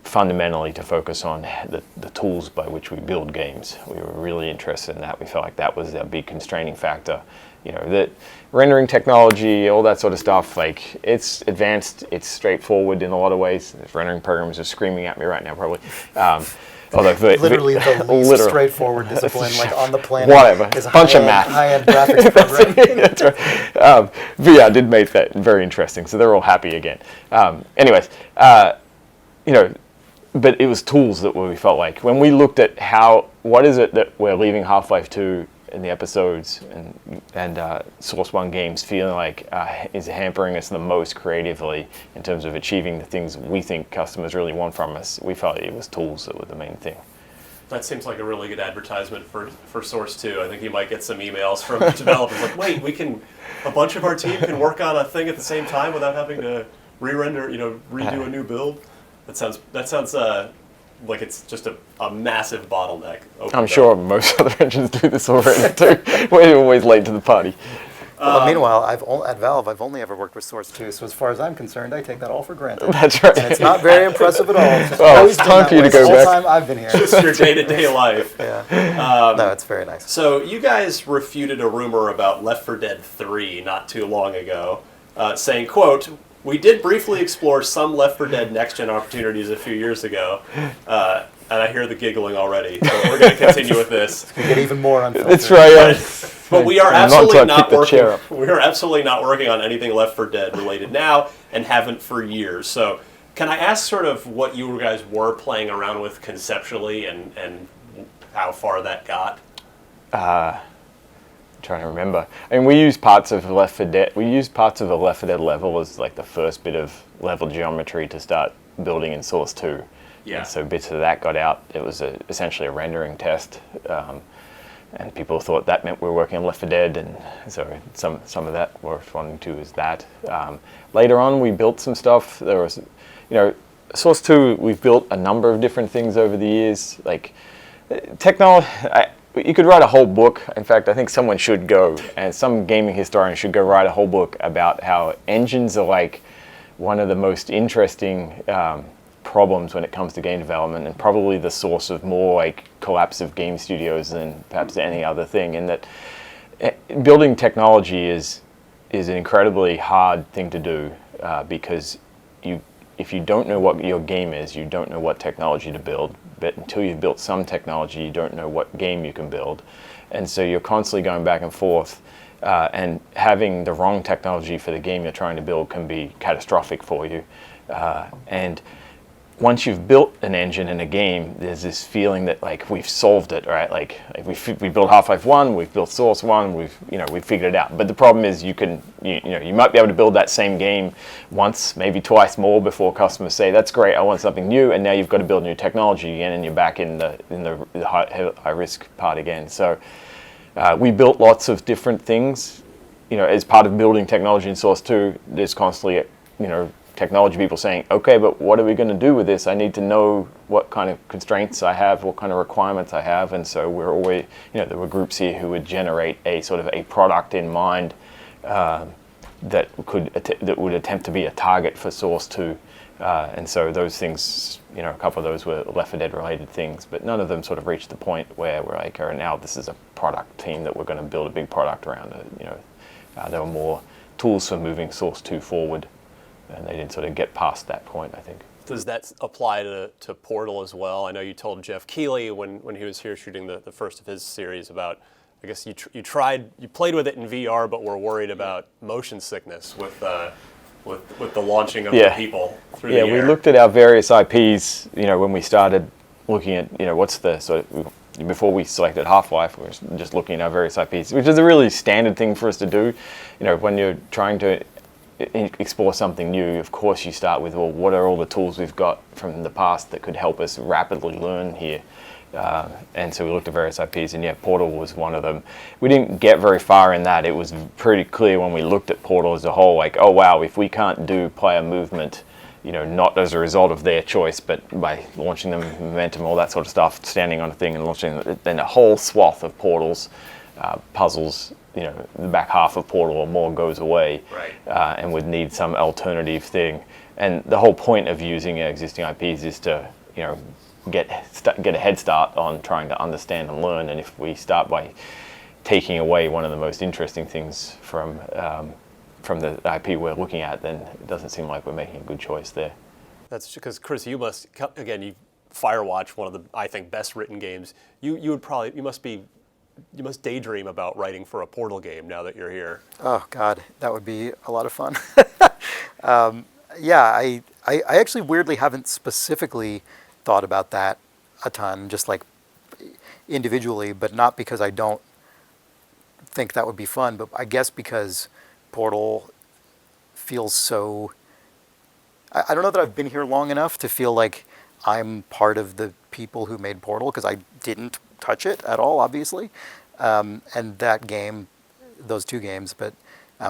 fundamentally to focus on the tools by which we build games. We were really interested in that. We felt like that was a big constraining factor. The rendering technology, all that sort of stuff, it's advanced, it's straightforward in a lot of ways. The rendering programs are screaming at me right now, probably. Literally the least straightforward discipline on the planet. Whatever, is a bunch of math. High-end graphics program. That's right. But yeah, I did make that very interesting, so they're all happy again. Anyways, but it was tools that we felt like, when we looked at what is it that we're leaving Half-Life 2 in the episodes and Source 1 games feeling like is hampering us the most creatively in terms of achieving the things we think customers really want from us, we felt it was tools that were the main thing. That seems like a really good advertisement for Source 2. I think you might get some emails from developers wait, a bunch of our team can work on a thing at the same time without having to re-render, redo a new build. That sounds like it's just a massive bottleneck. I'm sure most other engines do this already too. We're always late to the party. Well, meanwhile, at Valve, I've only ever worked with Source 2, so as far as I'm concerned, I take that all for granted. That's right. And it's not very impressive at all. It's just Well, always it's been time that for you to way go the whole back. time I've been here. Just your day-to-day life. Yeah. No, it's very nice. So you guys refuted a rumor about Left 4 Dead 3 not too long ago, saying, quote, "We did briefly explore some Left 4 Dead next-gen opportunities a few years ago." And I hear the giggling already, so we're going to continue with this. We get even more unfiltered. That's right. But we are Not until absolutely I not pick the working. chair up. We are absolutely not working on anything Left 4 Dead related now, and haven't for years. So, can I ask sort of what you guys were playing around with conceptually, and how far that got? I'm trying to remember. I mean, we used parts of Left 4 Dead. We used parts of a Left 4 Dead level as like the first bit of level geometry to start building in Source 2. Yeah. And so bits of that got out. It was essentially a rendering test, and people thought that meant we were working on Left 4 Dead, and so some of that we're responding to is that. Later on, we built some stuff. There was, Source 2. We've built a number of different things over the years, like technology. You could write a whole book. In fact, I think someone should go, and some gaming historian should go write a whole book about how engines are like one of the most interesting problems when it comes to game development, and probably the source of more like collapse of game studios than perhaps any other thing. And that building technology is an incredibly hard thing to do because if you don't know what your game is, you don't know what technology to build. But until you've built some technology, you don't know what game you can build. And so you're constantly going back and forth, and having the wrong technology for the game you're trying to build can be catastrophic for you. And once you've built an engine in a game, there's this feeling that like we've solved it, right? Like we built Half-Life 1, we've built Source 1, we've figured it out. But the problem is you might be able to build that same game once, maybe twice more before customers say, "That's great, I want something new," and now you've got to build new technology again, and you're back in the high risk part again. So we built lots of different things. As part of building technology in Source 2, there's constantly technology people saying, "Okay, but what are we going to do with this? I need to know what kind of constraints I have, what kind of requirements I have." And so we're always, there were groups here who would generate a sort of a product in mind that would attempt to be a target for Source 2. And so those things, a couple of those were Left 4 Dead related things, but none of them sort of reached the point where we're like, "Oh, now this is a product team that we're going to build a big product around." There were more tools for moving Source 2 forward. And they didn't sort of get past that point, I think. Does that apply to Portal as well? I know you told Jeff Keighley when he was here shooting the first of his series about, I guess you played with it in VR, but were worried about motion sickness with the launching of the people through the air. We looked at our various IPs, when we started looking at, what's the sort of, before we selected Half-Life, we were just looking at our various IPs, which is a really standard thing for us to do. When you're trying to explore something new, of course you start with, well, what are all the tools we've got from the past that could help us rapidly learn here? And so we looked at various IPs, and Portal was one of them. We didn't get very far in that. It was pretty clear when we looked at Portal as a whole, like, oh wow, if we can't do player movement, not as a result of their choice, but by launching them, momentum, all that sort of stuff, standing on a thing and launching, then a whole swath of portals, puzzles, the back half of Portal or more goes away, right. And would need some alternative thing. And the whole point of using existing IPs is to, get a head start on trying to understand and learn. And if we start by taking away one of the most interesting things from the IP we're looking at, then it doesn't seem like we're making a good choice there. That's because, Chris, you Firewatch, one of the, I think, best written games. You must daydream about writing for a Portal game now that you're here. Oh God, that would be a lot of fun. I actually weirdly haven't specifically thought about that a ton, just like individually, but not because I don't think that would be fun, but I guess because Portal feels so, I don't know that I've been here long enough to feel like I'm part of the people who made Portal, because I didn't touch it at all, obviously. And that game, those two games, but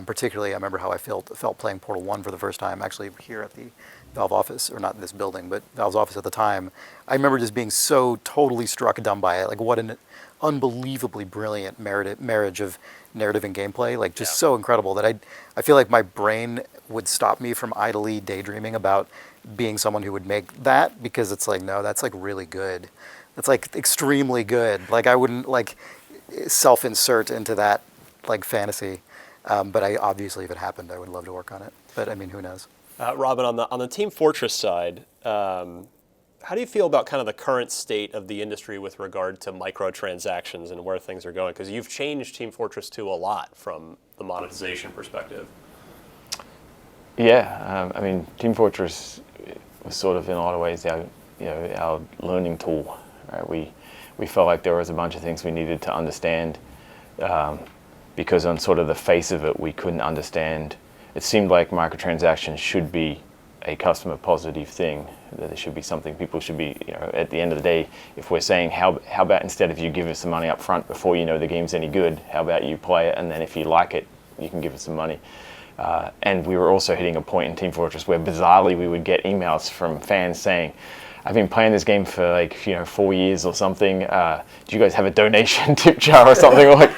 particularly I remember how I felt playing Portal 1 for the first time, actually here at the Valve office, or not this building, but Valve's office at the time. I remember just being so totally struck dumb by it. Like, what an unbelievably brilliant marriage of narrative and gameplay, like just so incredible that I feel like my brain would stop me from idly daydreaming about being someone who would make that, because it's like, no, that's like really good. That's like extremely good. Like I wouldn't like self-insert into that like fantasy. But I obviously, if it happened, I would love to work on it. But I mean, who knows? Robin, on the Team Fortress side, how do you feel about kind of the current state of the industry with regard to microtransactions and where things are going? Because you've changed Team Fortress 2 a lot from the monetization perspective. Yeah, I mean, Team Fortress was sort of in a lot of ways our learning tool. Right? We felt like there was a bunch of things we needed to understand, because on sort of the face of it, we couldn't understand. It seemed like microtransactions should be a customer positive thing, that there should be something people should be, at the end of the day, if we're saying, how about instead of you give us some money up front before you know the game's any good, how about you play it, and then if you like it, you can give us some money. And we were also hitting a point in Team Fortress where bizarrely we would get emails from fans saying, I've been playing this game for like 4 years or something. Do you guys have a donation tip jar or something? Like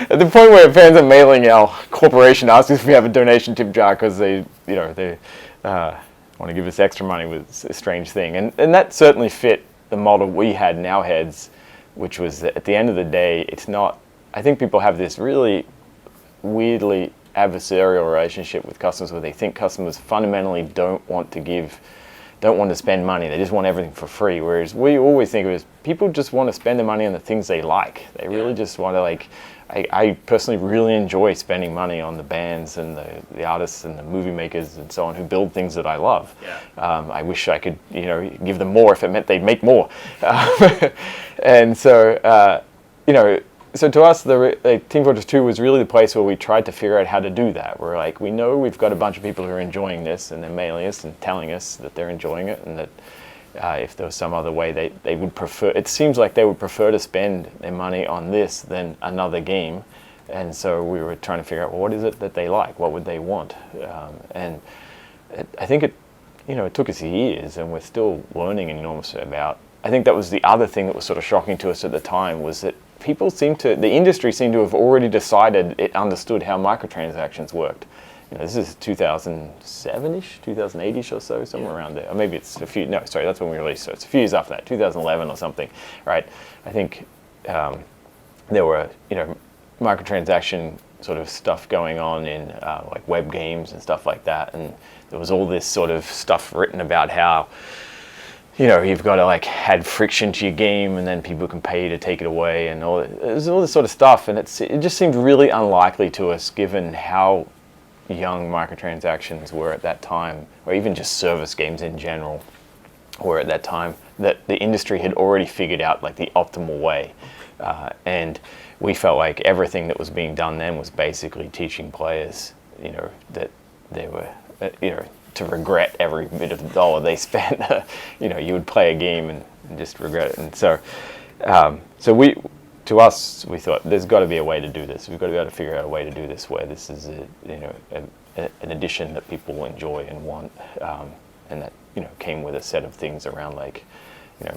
at the point where fans are mailing our corporation asking if we have a donation tip jar because they want to give us extra money was a strange thing. And that certainly fit the model we had in our heads, which was that at the end of the day, it's not. I think people have this really weirdly adversarial relationship with customers where they think customers fundamentally don't want to spend money. They just want everything for free. Whereas we always think of it as people just want to spend their money on the things they like. They really just want to like. I personally really enjoy spending money on the bands and the artists and the movie makers and so on who build things that I love. Yeah. I wish I could give them more if it meant they'd make more. And so So to us, Team Fortress 2 was really the place where we tried to figure out how to do that. We're like, we know we've got a bunch of people who are enjoying this, and they're mailing us and telling us that they're enjoying it, and that if there was some other way they would prefer, it seems like they would prefer to spend their money on this than another game. And so we were trying to figure out, well, what is it that they like? What would they want? I think it took us years, and we're still learning an enormous about. I think that was the other thing that was sort of shocking to us at the time, was that the industry seemed to have already decided it understood how microtransactions worked. This is 2007-ish, 2008-ish or so, somewhere around there. Or maybe it's that's when we released, so it's a few years after that, 2011 or something, right? I think there were, microtransaction sort of stuff going on in like web games and stuff like that, and there was all this sort of stuff written about how you've got to like add friction to your game, and then people can pay you to take it away, and all this sort of stuff. And it just seemed really unlikely to us, given how young microtransactions were at that time, or even just service games in general were at that time, that the industry had already figured out like the optimal way. And we felt like everything that was being done then was basically teaching players, that they were, to regret every bit of the dollar they spent. You would play a game and just regret it. And so, we thought there's got to be a way to do this. We've got to be able to figure out a way to do this where this is an addition that people enjoy and want, and that came with a set of things around like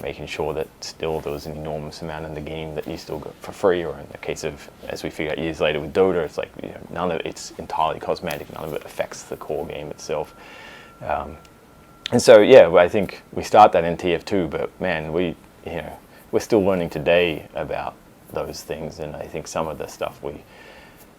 making sure that still there was an enormous amount in the game that you still got for free, or in the case of, as we figured out years later with Dota, it's like none of it's entirely cosmetic, none of it affects the core game itself. And so I think we start that in TF2, but man, we're still learning today about those things, and I think some of the stuff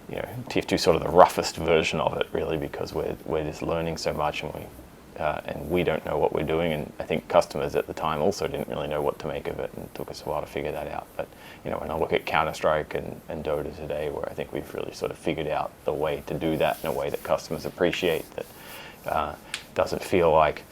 TF2 is sort of the roughest version of it, really, because we're just learning so much, and we don't know what we're doing, and I think customers at the time also didn't really know what to make of it, and it took us a while to figure that out. But when I look at Counter-Strike and Dota today, where I think we've really sort of figured out the way to do that in a way that customers appreciate, that doesn't feel like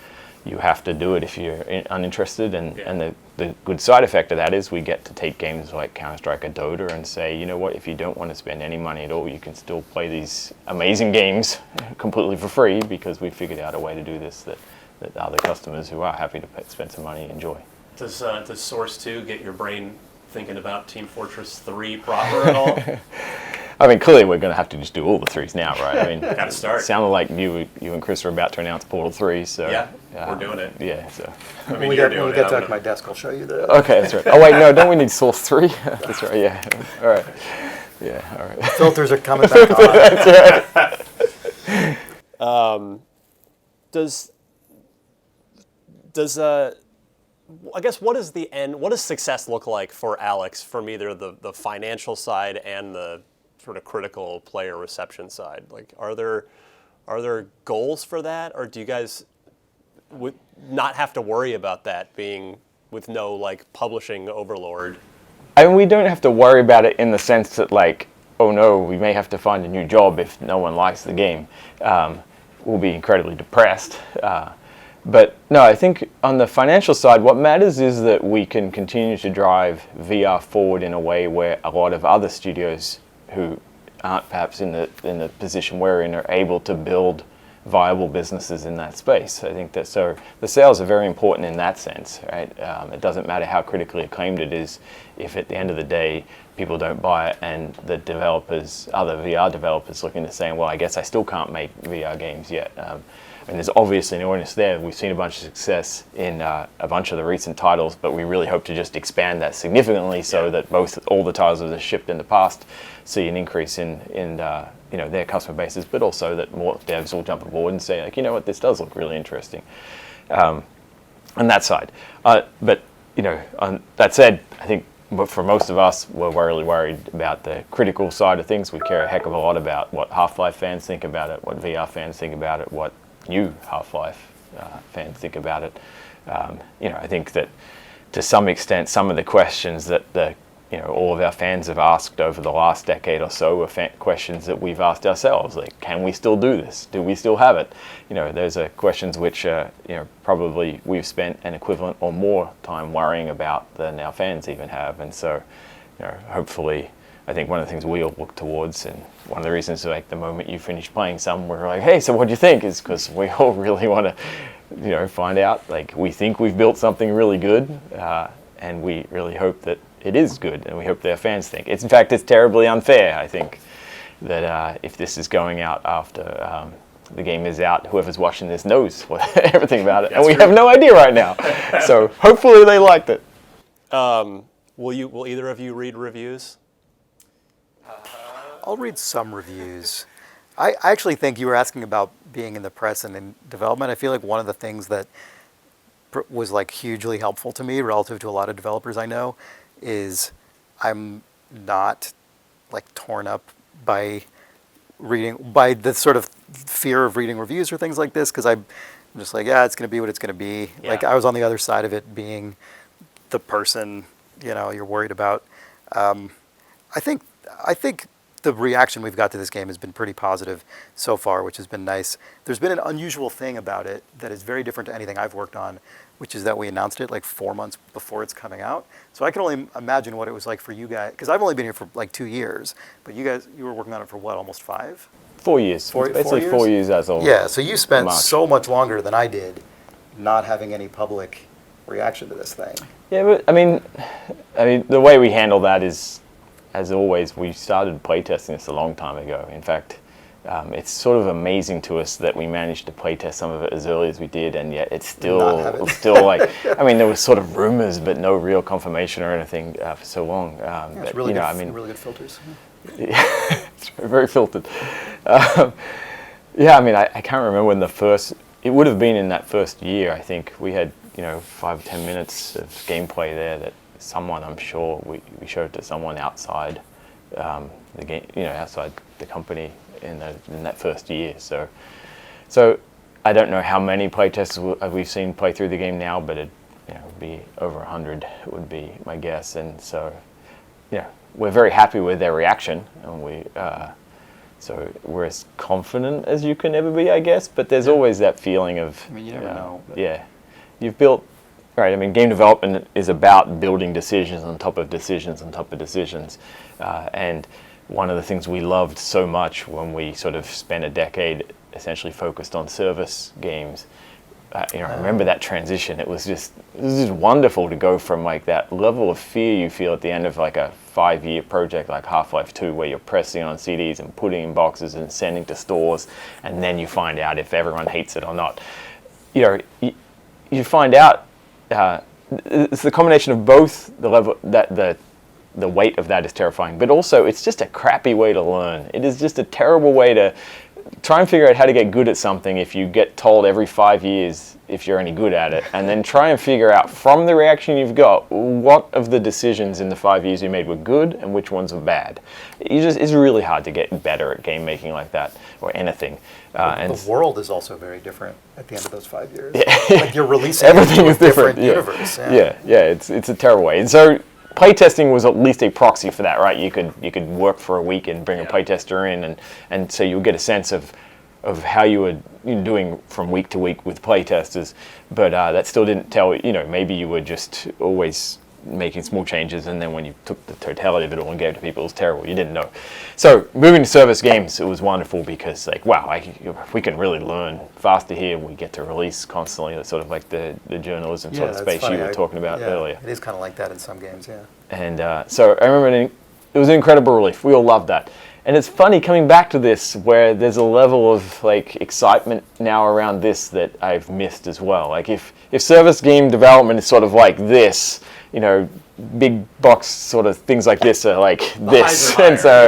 you have to do it if you're uninterested, and the good side effect of that is we get to take games like Counter-Strike or Dota and say, if you don't want to spend any money at all, you can still play these amazing games completely for free, because we figured out a way to do this that other customers who are happy to spend some money enjoy. Does Source 2 get your brain thinking about Team Fortress 3 proper at all? I mean, clearly we're going to have to just do all the 3s now, right? I mean, Gotta start. It sounded like you and Chris were about to announce Portal 3, so... Yeah, we're doing it. Yeah, so... I mean, When we you're get doing to it. my desk, I'll show you the... Okay, that's right. Oh, wait, no, don't we need Source 3? That's right, yeah. All right. Yeah, all right. filters are coming back on. Does I guess what is the end? What does success look like for Alyx from either the financial side and the sort of critical player reception side? Like, are there goals for that, or do you guys not have to worry about that being with no like publishing overlord? I mean, we don't have to worry about it in the sense that, like, oh no, we may have to find a new job if no one likes the game. We'll be incredibly depressed. But no, I think on the financial side, what matters is that we can continue to drive VR forward in a way where a lot of other studios who aren't perhaps in the position we're in are able to build viable businesses in that space. I think that so the sales are very important in that sense, right? It doesn't matter how critically acclaimed it is if at the end of the day people don't buy it and the developers, other VR developers looking to say, well, I guess I still can't make VR games yet. And there's obviously an audience there. We've seen a bunch of success in a bunch of the recent titles, but we really hope to just expand that significantly so that all the titles that have shipped in the past see an increase in their customer bases, but also that more devs will jump aboard and say, like, you know what, this does look really interesting. On that side. But on that said, I think for most of us, we're really worried about the critical side of things. We care a heck of a lot about what Half-Life fans think about it, what VR fans think about it, what new Half-Life fans think about it. I think that to some extent, some of the questions that all of our fans have asked over the last decade or so are questions that we've asked ourselves. Like, can we still do this? Do we still have it? Those are questions which probably we've spent an equivalent or more time worrying about than our fans even have. And so, hopefully, I think one of the things we all look towards, and one of the reasons, like, the moment you finish playing some, we're like, hey, so what do you think? Is because we all really want to, find out. Like, we think we've built something really good, and we really hope that it is good, and we hope their fans think. In fact, it's terribly unfair, I think, that if this is going out after the game is out, whoever's watching this knows everything about it, and we have no idea right now. So hopefully they liked it. Will either of you read reviews? I'll read some reviews. I actually think you were asking about being in the press and in development. I feel like one of the things that was like hugely helpful to me relative to a lot of developers I know is I'm not like torn up by the sort of fear of reading reviews or things like this, because I'm just like, yeah, it's going to be what it's going to be. Yeah. Like, I was on the other side of it, being the person you're worried about. I think the reaction we've got to this game has been pretty positive so far, which has been nice. There's been an unusual thing about it that is very different to anything I've worked on, which is that we announced it like 4 months before it's coming out. So I can only imagine what it was like for you guys, because I've only been here for like 2 years, but you were working on it for what, almost 5? 4 years. Basically 4 years as of Yeah, so you spent March. so much longer than I did not having any public reaction to this thing. Yeah, but I mean, the way we handle that is, as always, we started playtesting this a long time ago. In fact, it's sort of amazing to us that we managed to playtest some of it as early as we did, and yet it's still like, I mean, there was sort of rumors, but no real confirmation or anything for so long. It's really good, really good filters. Yeah, it's very filtered. Yeah, I mean, I can't remember when it would have been in that first year, I think. We had, 5 or 10 minutes of gameplay there that someone, I'm sure, we showed to someone outside the game, outside the company in that first year. So I don't know how many playtests we've seen play through the game now, but it would be over 100 would be my guess. And so, we're very happy with their reaction, and so we're as confident as you can ever be, I guess. But there's always that feeling of, I mean, you never know. Yeah, you've built. Right, I mean, game development is about building decisions on top of decisions on top of decisions. And one of the things we loved so much when we sort of spent a decade essentially focused on service games I remember that transition. It was just wonderful to go from like that level of fear you feel at the end of like a 5-year project like Half-Life 2, where you're pressing on CDs and putting in boxes and sending to stores, and then you find out if everyone hates it or not. You find out it's the combination of both the level that the weight of that is terrifying, but also it's just a crappy way to learn. It is just a terrible way to try and figure out how to get good at something if you get told every 5 years if you're any good at it, and then try and figure out from the reaction you've got what of the decisions in the 5 years you made were good and which ones were bad. It's really hard to get better at game making like that, or anything. And the world is also very different at the end of those 5 years. Yeah. Like you're releasing everything is different. Universe. Yeah, it's a terrible way. And so playtesting was at least a proxy for that, right? You could work for a week and bring a playtester in, and so you would get a sense of how you were doing from week to week with playtesters. But that still didn't tell, maybe you were just always making small changes, and then when you took the totality of it all and gave it to people, it was terrible. You didn't know. So moving to service games, it was wonderful because, like, wow, we can really learn faster here. We get to release constantly. That's sort of like the journalism sort of space you were talking about earlier. It is kind of like that in some games, yeah. And so I remember it was an incredible relief. We all loved that. And it's funny coming back to this, where there's a level of like excitement now around this that I've missed as well. Like if service game development is sort of like this, big box sort of things like this are like this, and so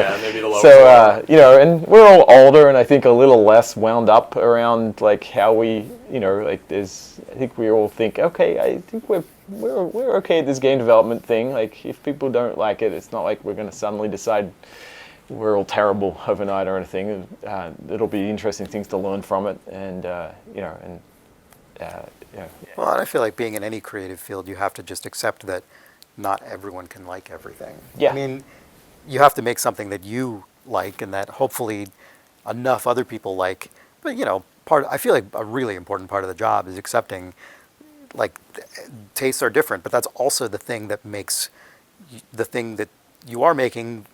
and we're all older, and I think a little less wound up around like how we, like there's. I think we all think, okay, I think we're okay at this game development thing. Like if people don't like it, it's not like we're going to suddenly decide we're all terrible overnight or anything. It'll be interesting things to learn from it, and Well, and I feel like being in any creative field, you have to just accept that not everyone can like everything. Yeah. I mean, you have to make something that you like and that hopefully enough other people like. But I feel like a really important part of the job is accepting, like, tastes are different, but that's also the thing that makes the thing that you are making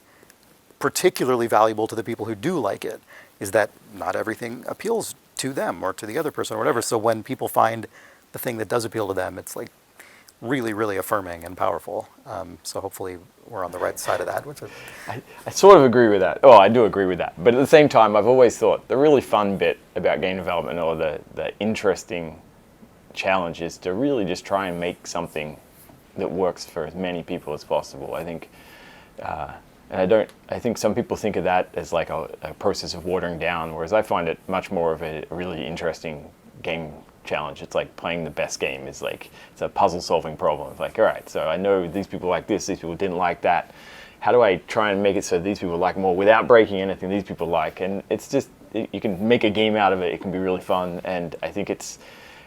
particularly valuable to the people who do like it, is that not everything appeals to them or to the other person or whatever. So when people find the thing that does appeal to them, it's like really, really affirming and powerful. So hopefully we're on the right side of that. I sort of agree with that. Oh, I do agree with that. But at the same time, I've always thought the really fun bit about game development, or the interesting challenge, is to really just try and make something that works for as many people as possible. I think, and I think some people think of that as like a process of watering down, whereas I find it much more of a really interesting game challenge. It's like playing the best game. It's a puzzle solving problem. It's like, all right, so I know these people like this, these people didn't like that. How do I try and make it so these people like more without breaking anything these people like? And it's just, you can make a game out of it. It can be really fun. And I think it's,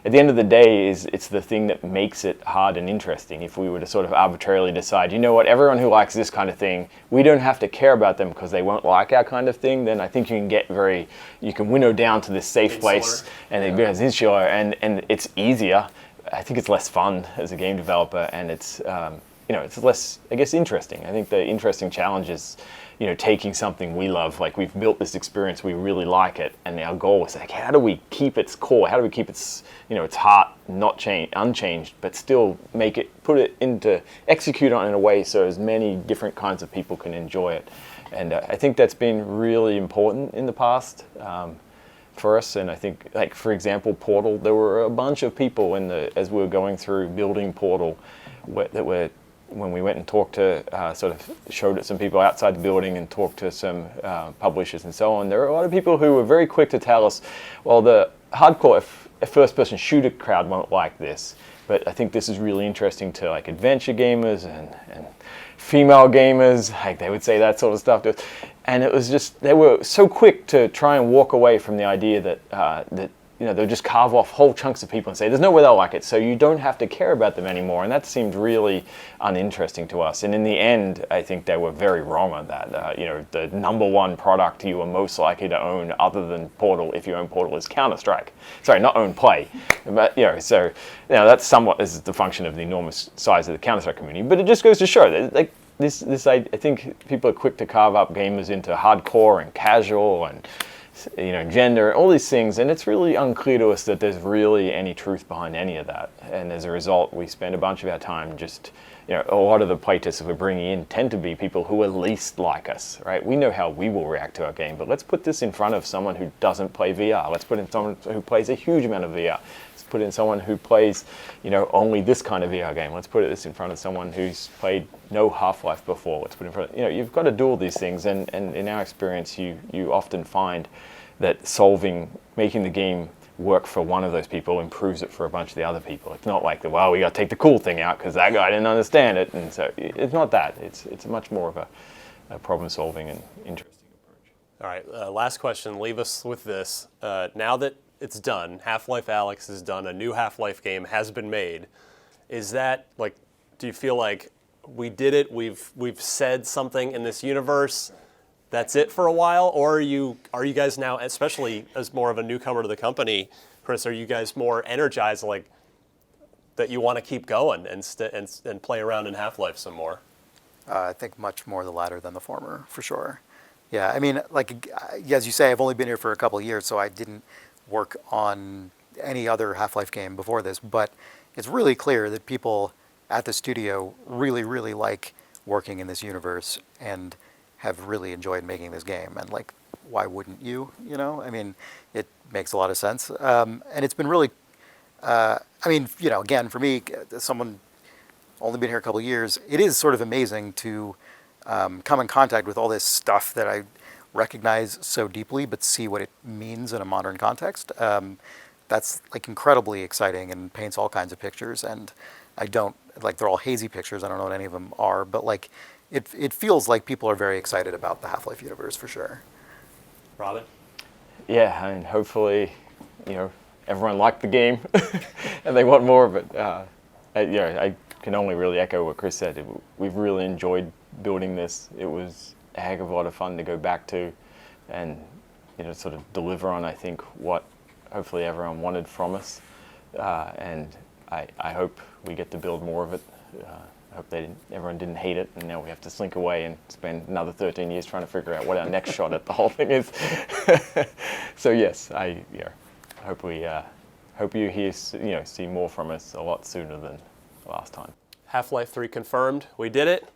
at the end of the day, it's the thing that makes it hard and interesting. If we were to sort of arbitrarily decide, everyone who likes this kind of thing, we don't have to care about them because they won't like our kind of thing, then I think you can winnow down to this safe place, and it becomes insular, and it's easier. I think it's less fun as a game developer, and it's it's less, I guess, interesting. I think the interesting challenge is, taking something we love, like we've built this experience, we really like it, and our goal is like, how do we keep its core? How do we keep its, its heart unchanged, but still execute on it in a way so as many different kinds of people can enjoy it. And I think that's been really important in the past for us. And I think, like, for example, Portal, there were a bunch of people as we were going through building Portal when we went and talked to, sort of showed it some people outside the building and talked to some publishers and so on, there were a lot of people who were very quick to tell us, well, the hardcore first-person shooter crowd won't like this, but I think this is really interesting to like adventure gamers and female gamers. Like they would say that sort of stuff to us. And it was just, they were so quick to try and walk away from the idea that they'll just carve off whole chunks of people and say, there's no way they'll like it, so you don't have to care about them anymore. And that seemed really uninteresting to us. And in the end, I think they were very wrong on that. The number one product you are most likely to own other than Portal, if you own Portal, is Counter-Strike. Sorry, not own, play. But, so that's somewhat is the function of the enormous size of the Counter-Strike community. But it just goes to show that, like, I think people are quick to carve up gamers into hardcore and casual and gender, all these things, and it's really unclear to us that there's really any truth behind any of that. And as a result, we spend a bunch of our time just, a lot of the playtests that we're bringing in tend to be people who are least like us, right? We know how we will react to our game, but let's put this in front of someone who doesn't play VR. Let's put in someone who plays a huge amount of VR. Let's put in someone who plays, only this kind of VR game. Let's put this in front of someone who's played no Half-Life before. Let's put in front of, you've got to do all these things, and in our experience, you often find that making the game work for one of those people improves it for a bunch of the other people. It's not like we got to take the cool thing out because that guy didn't understand it, and so it's not that. It's much more of a problem-solving and interesting approach. All right, last question. Leave us with this. Now that it's done, Half-Life Alyx is done, a new Half-Life game has been made. Is that, do you feel like we did it, we've said something in this universe, that's it for a while, or are you guys now, especially as more of a newcomer to the company, Chris, are you guys more energized, that you want to keep going and play around in Half-Life some more? I think much more the latter than the former, for sure. Yeah, I mean, as you say, I've only been here for a couple of years, so I didn't work on any other Half-Life game before this, but it's really clear that people at the studio really, really like working in this universe and have really enjoyed making this game, and why wouldn't you? I mean, it makes a lot of sense, and it's been really. Again, for me, someone only been here a couple of years, it is sort of amazing to come in contact with all this stuff that I recognize so deeply, but see what it means in a modern context. That's incredibly exciting and paints all kinds of pictures, and I don't they're all hazy pictures. I don't know what any of them are, but It feels like people are very excited about the Half-Life universe, for sure. Robin? Yeah, I mean, hopefully, everyone liked the game and they want more of it. I can only really echo what Chris said. We've really enjoyed building this. It was a heck of a lot of fun to go back to and, sort of deliver on, I think, what hopefully everyone wanted from us. And I hope we get to build more of it. I hope everyone didn't hate it, and now we have to slink away and spend another 13 years trying to figure out what our next shot at the whole thing is. So yes, I hope you see more from us a lot sooner than last time. Half-Life 3 confirmed. We did it.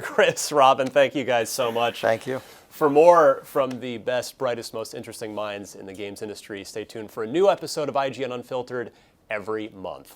Chris, Robin, thank you guys so much. Thank you. For more from the best, brightest, most interesting minds in the games industry, stay tuned for a new episode of IGN Unfiltered every month.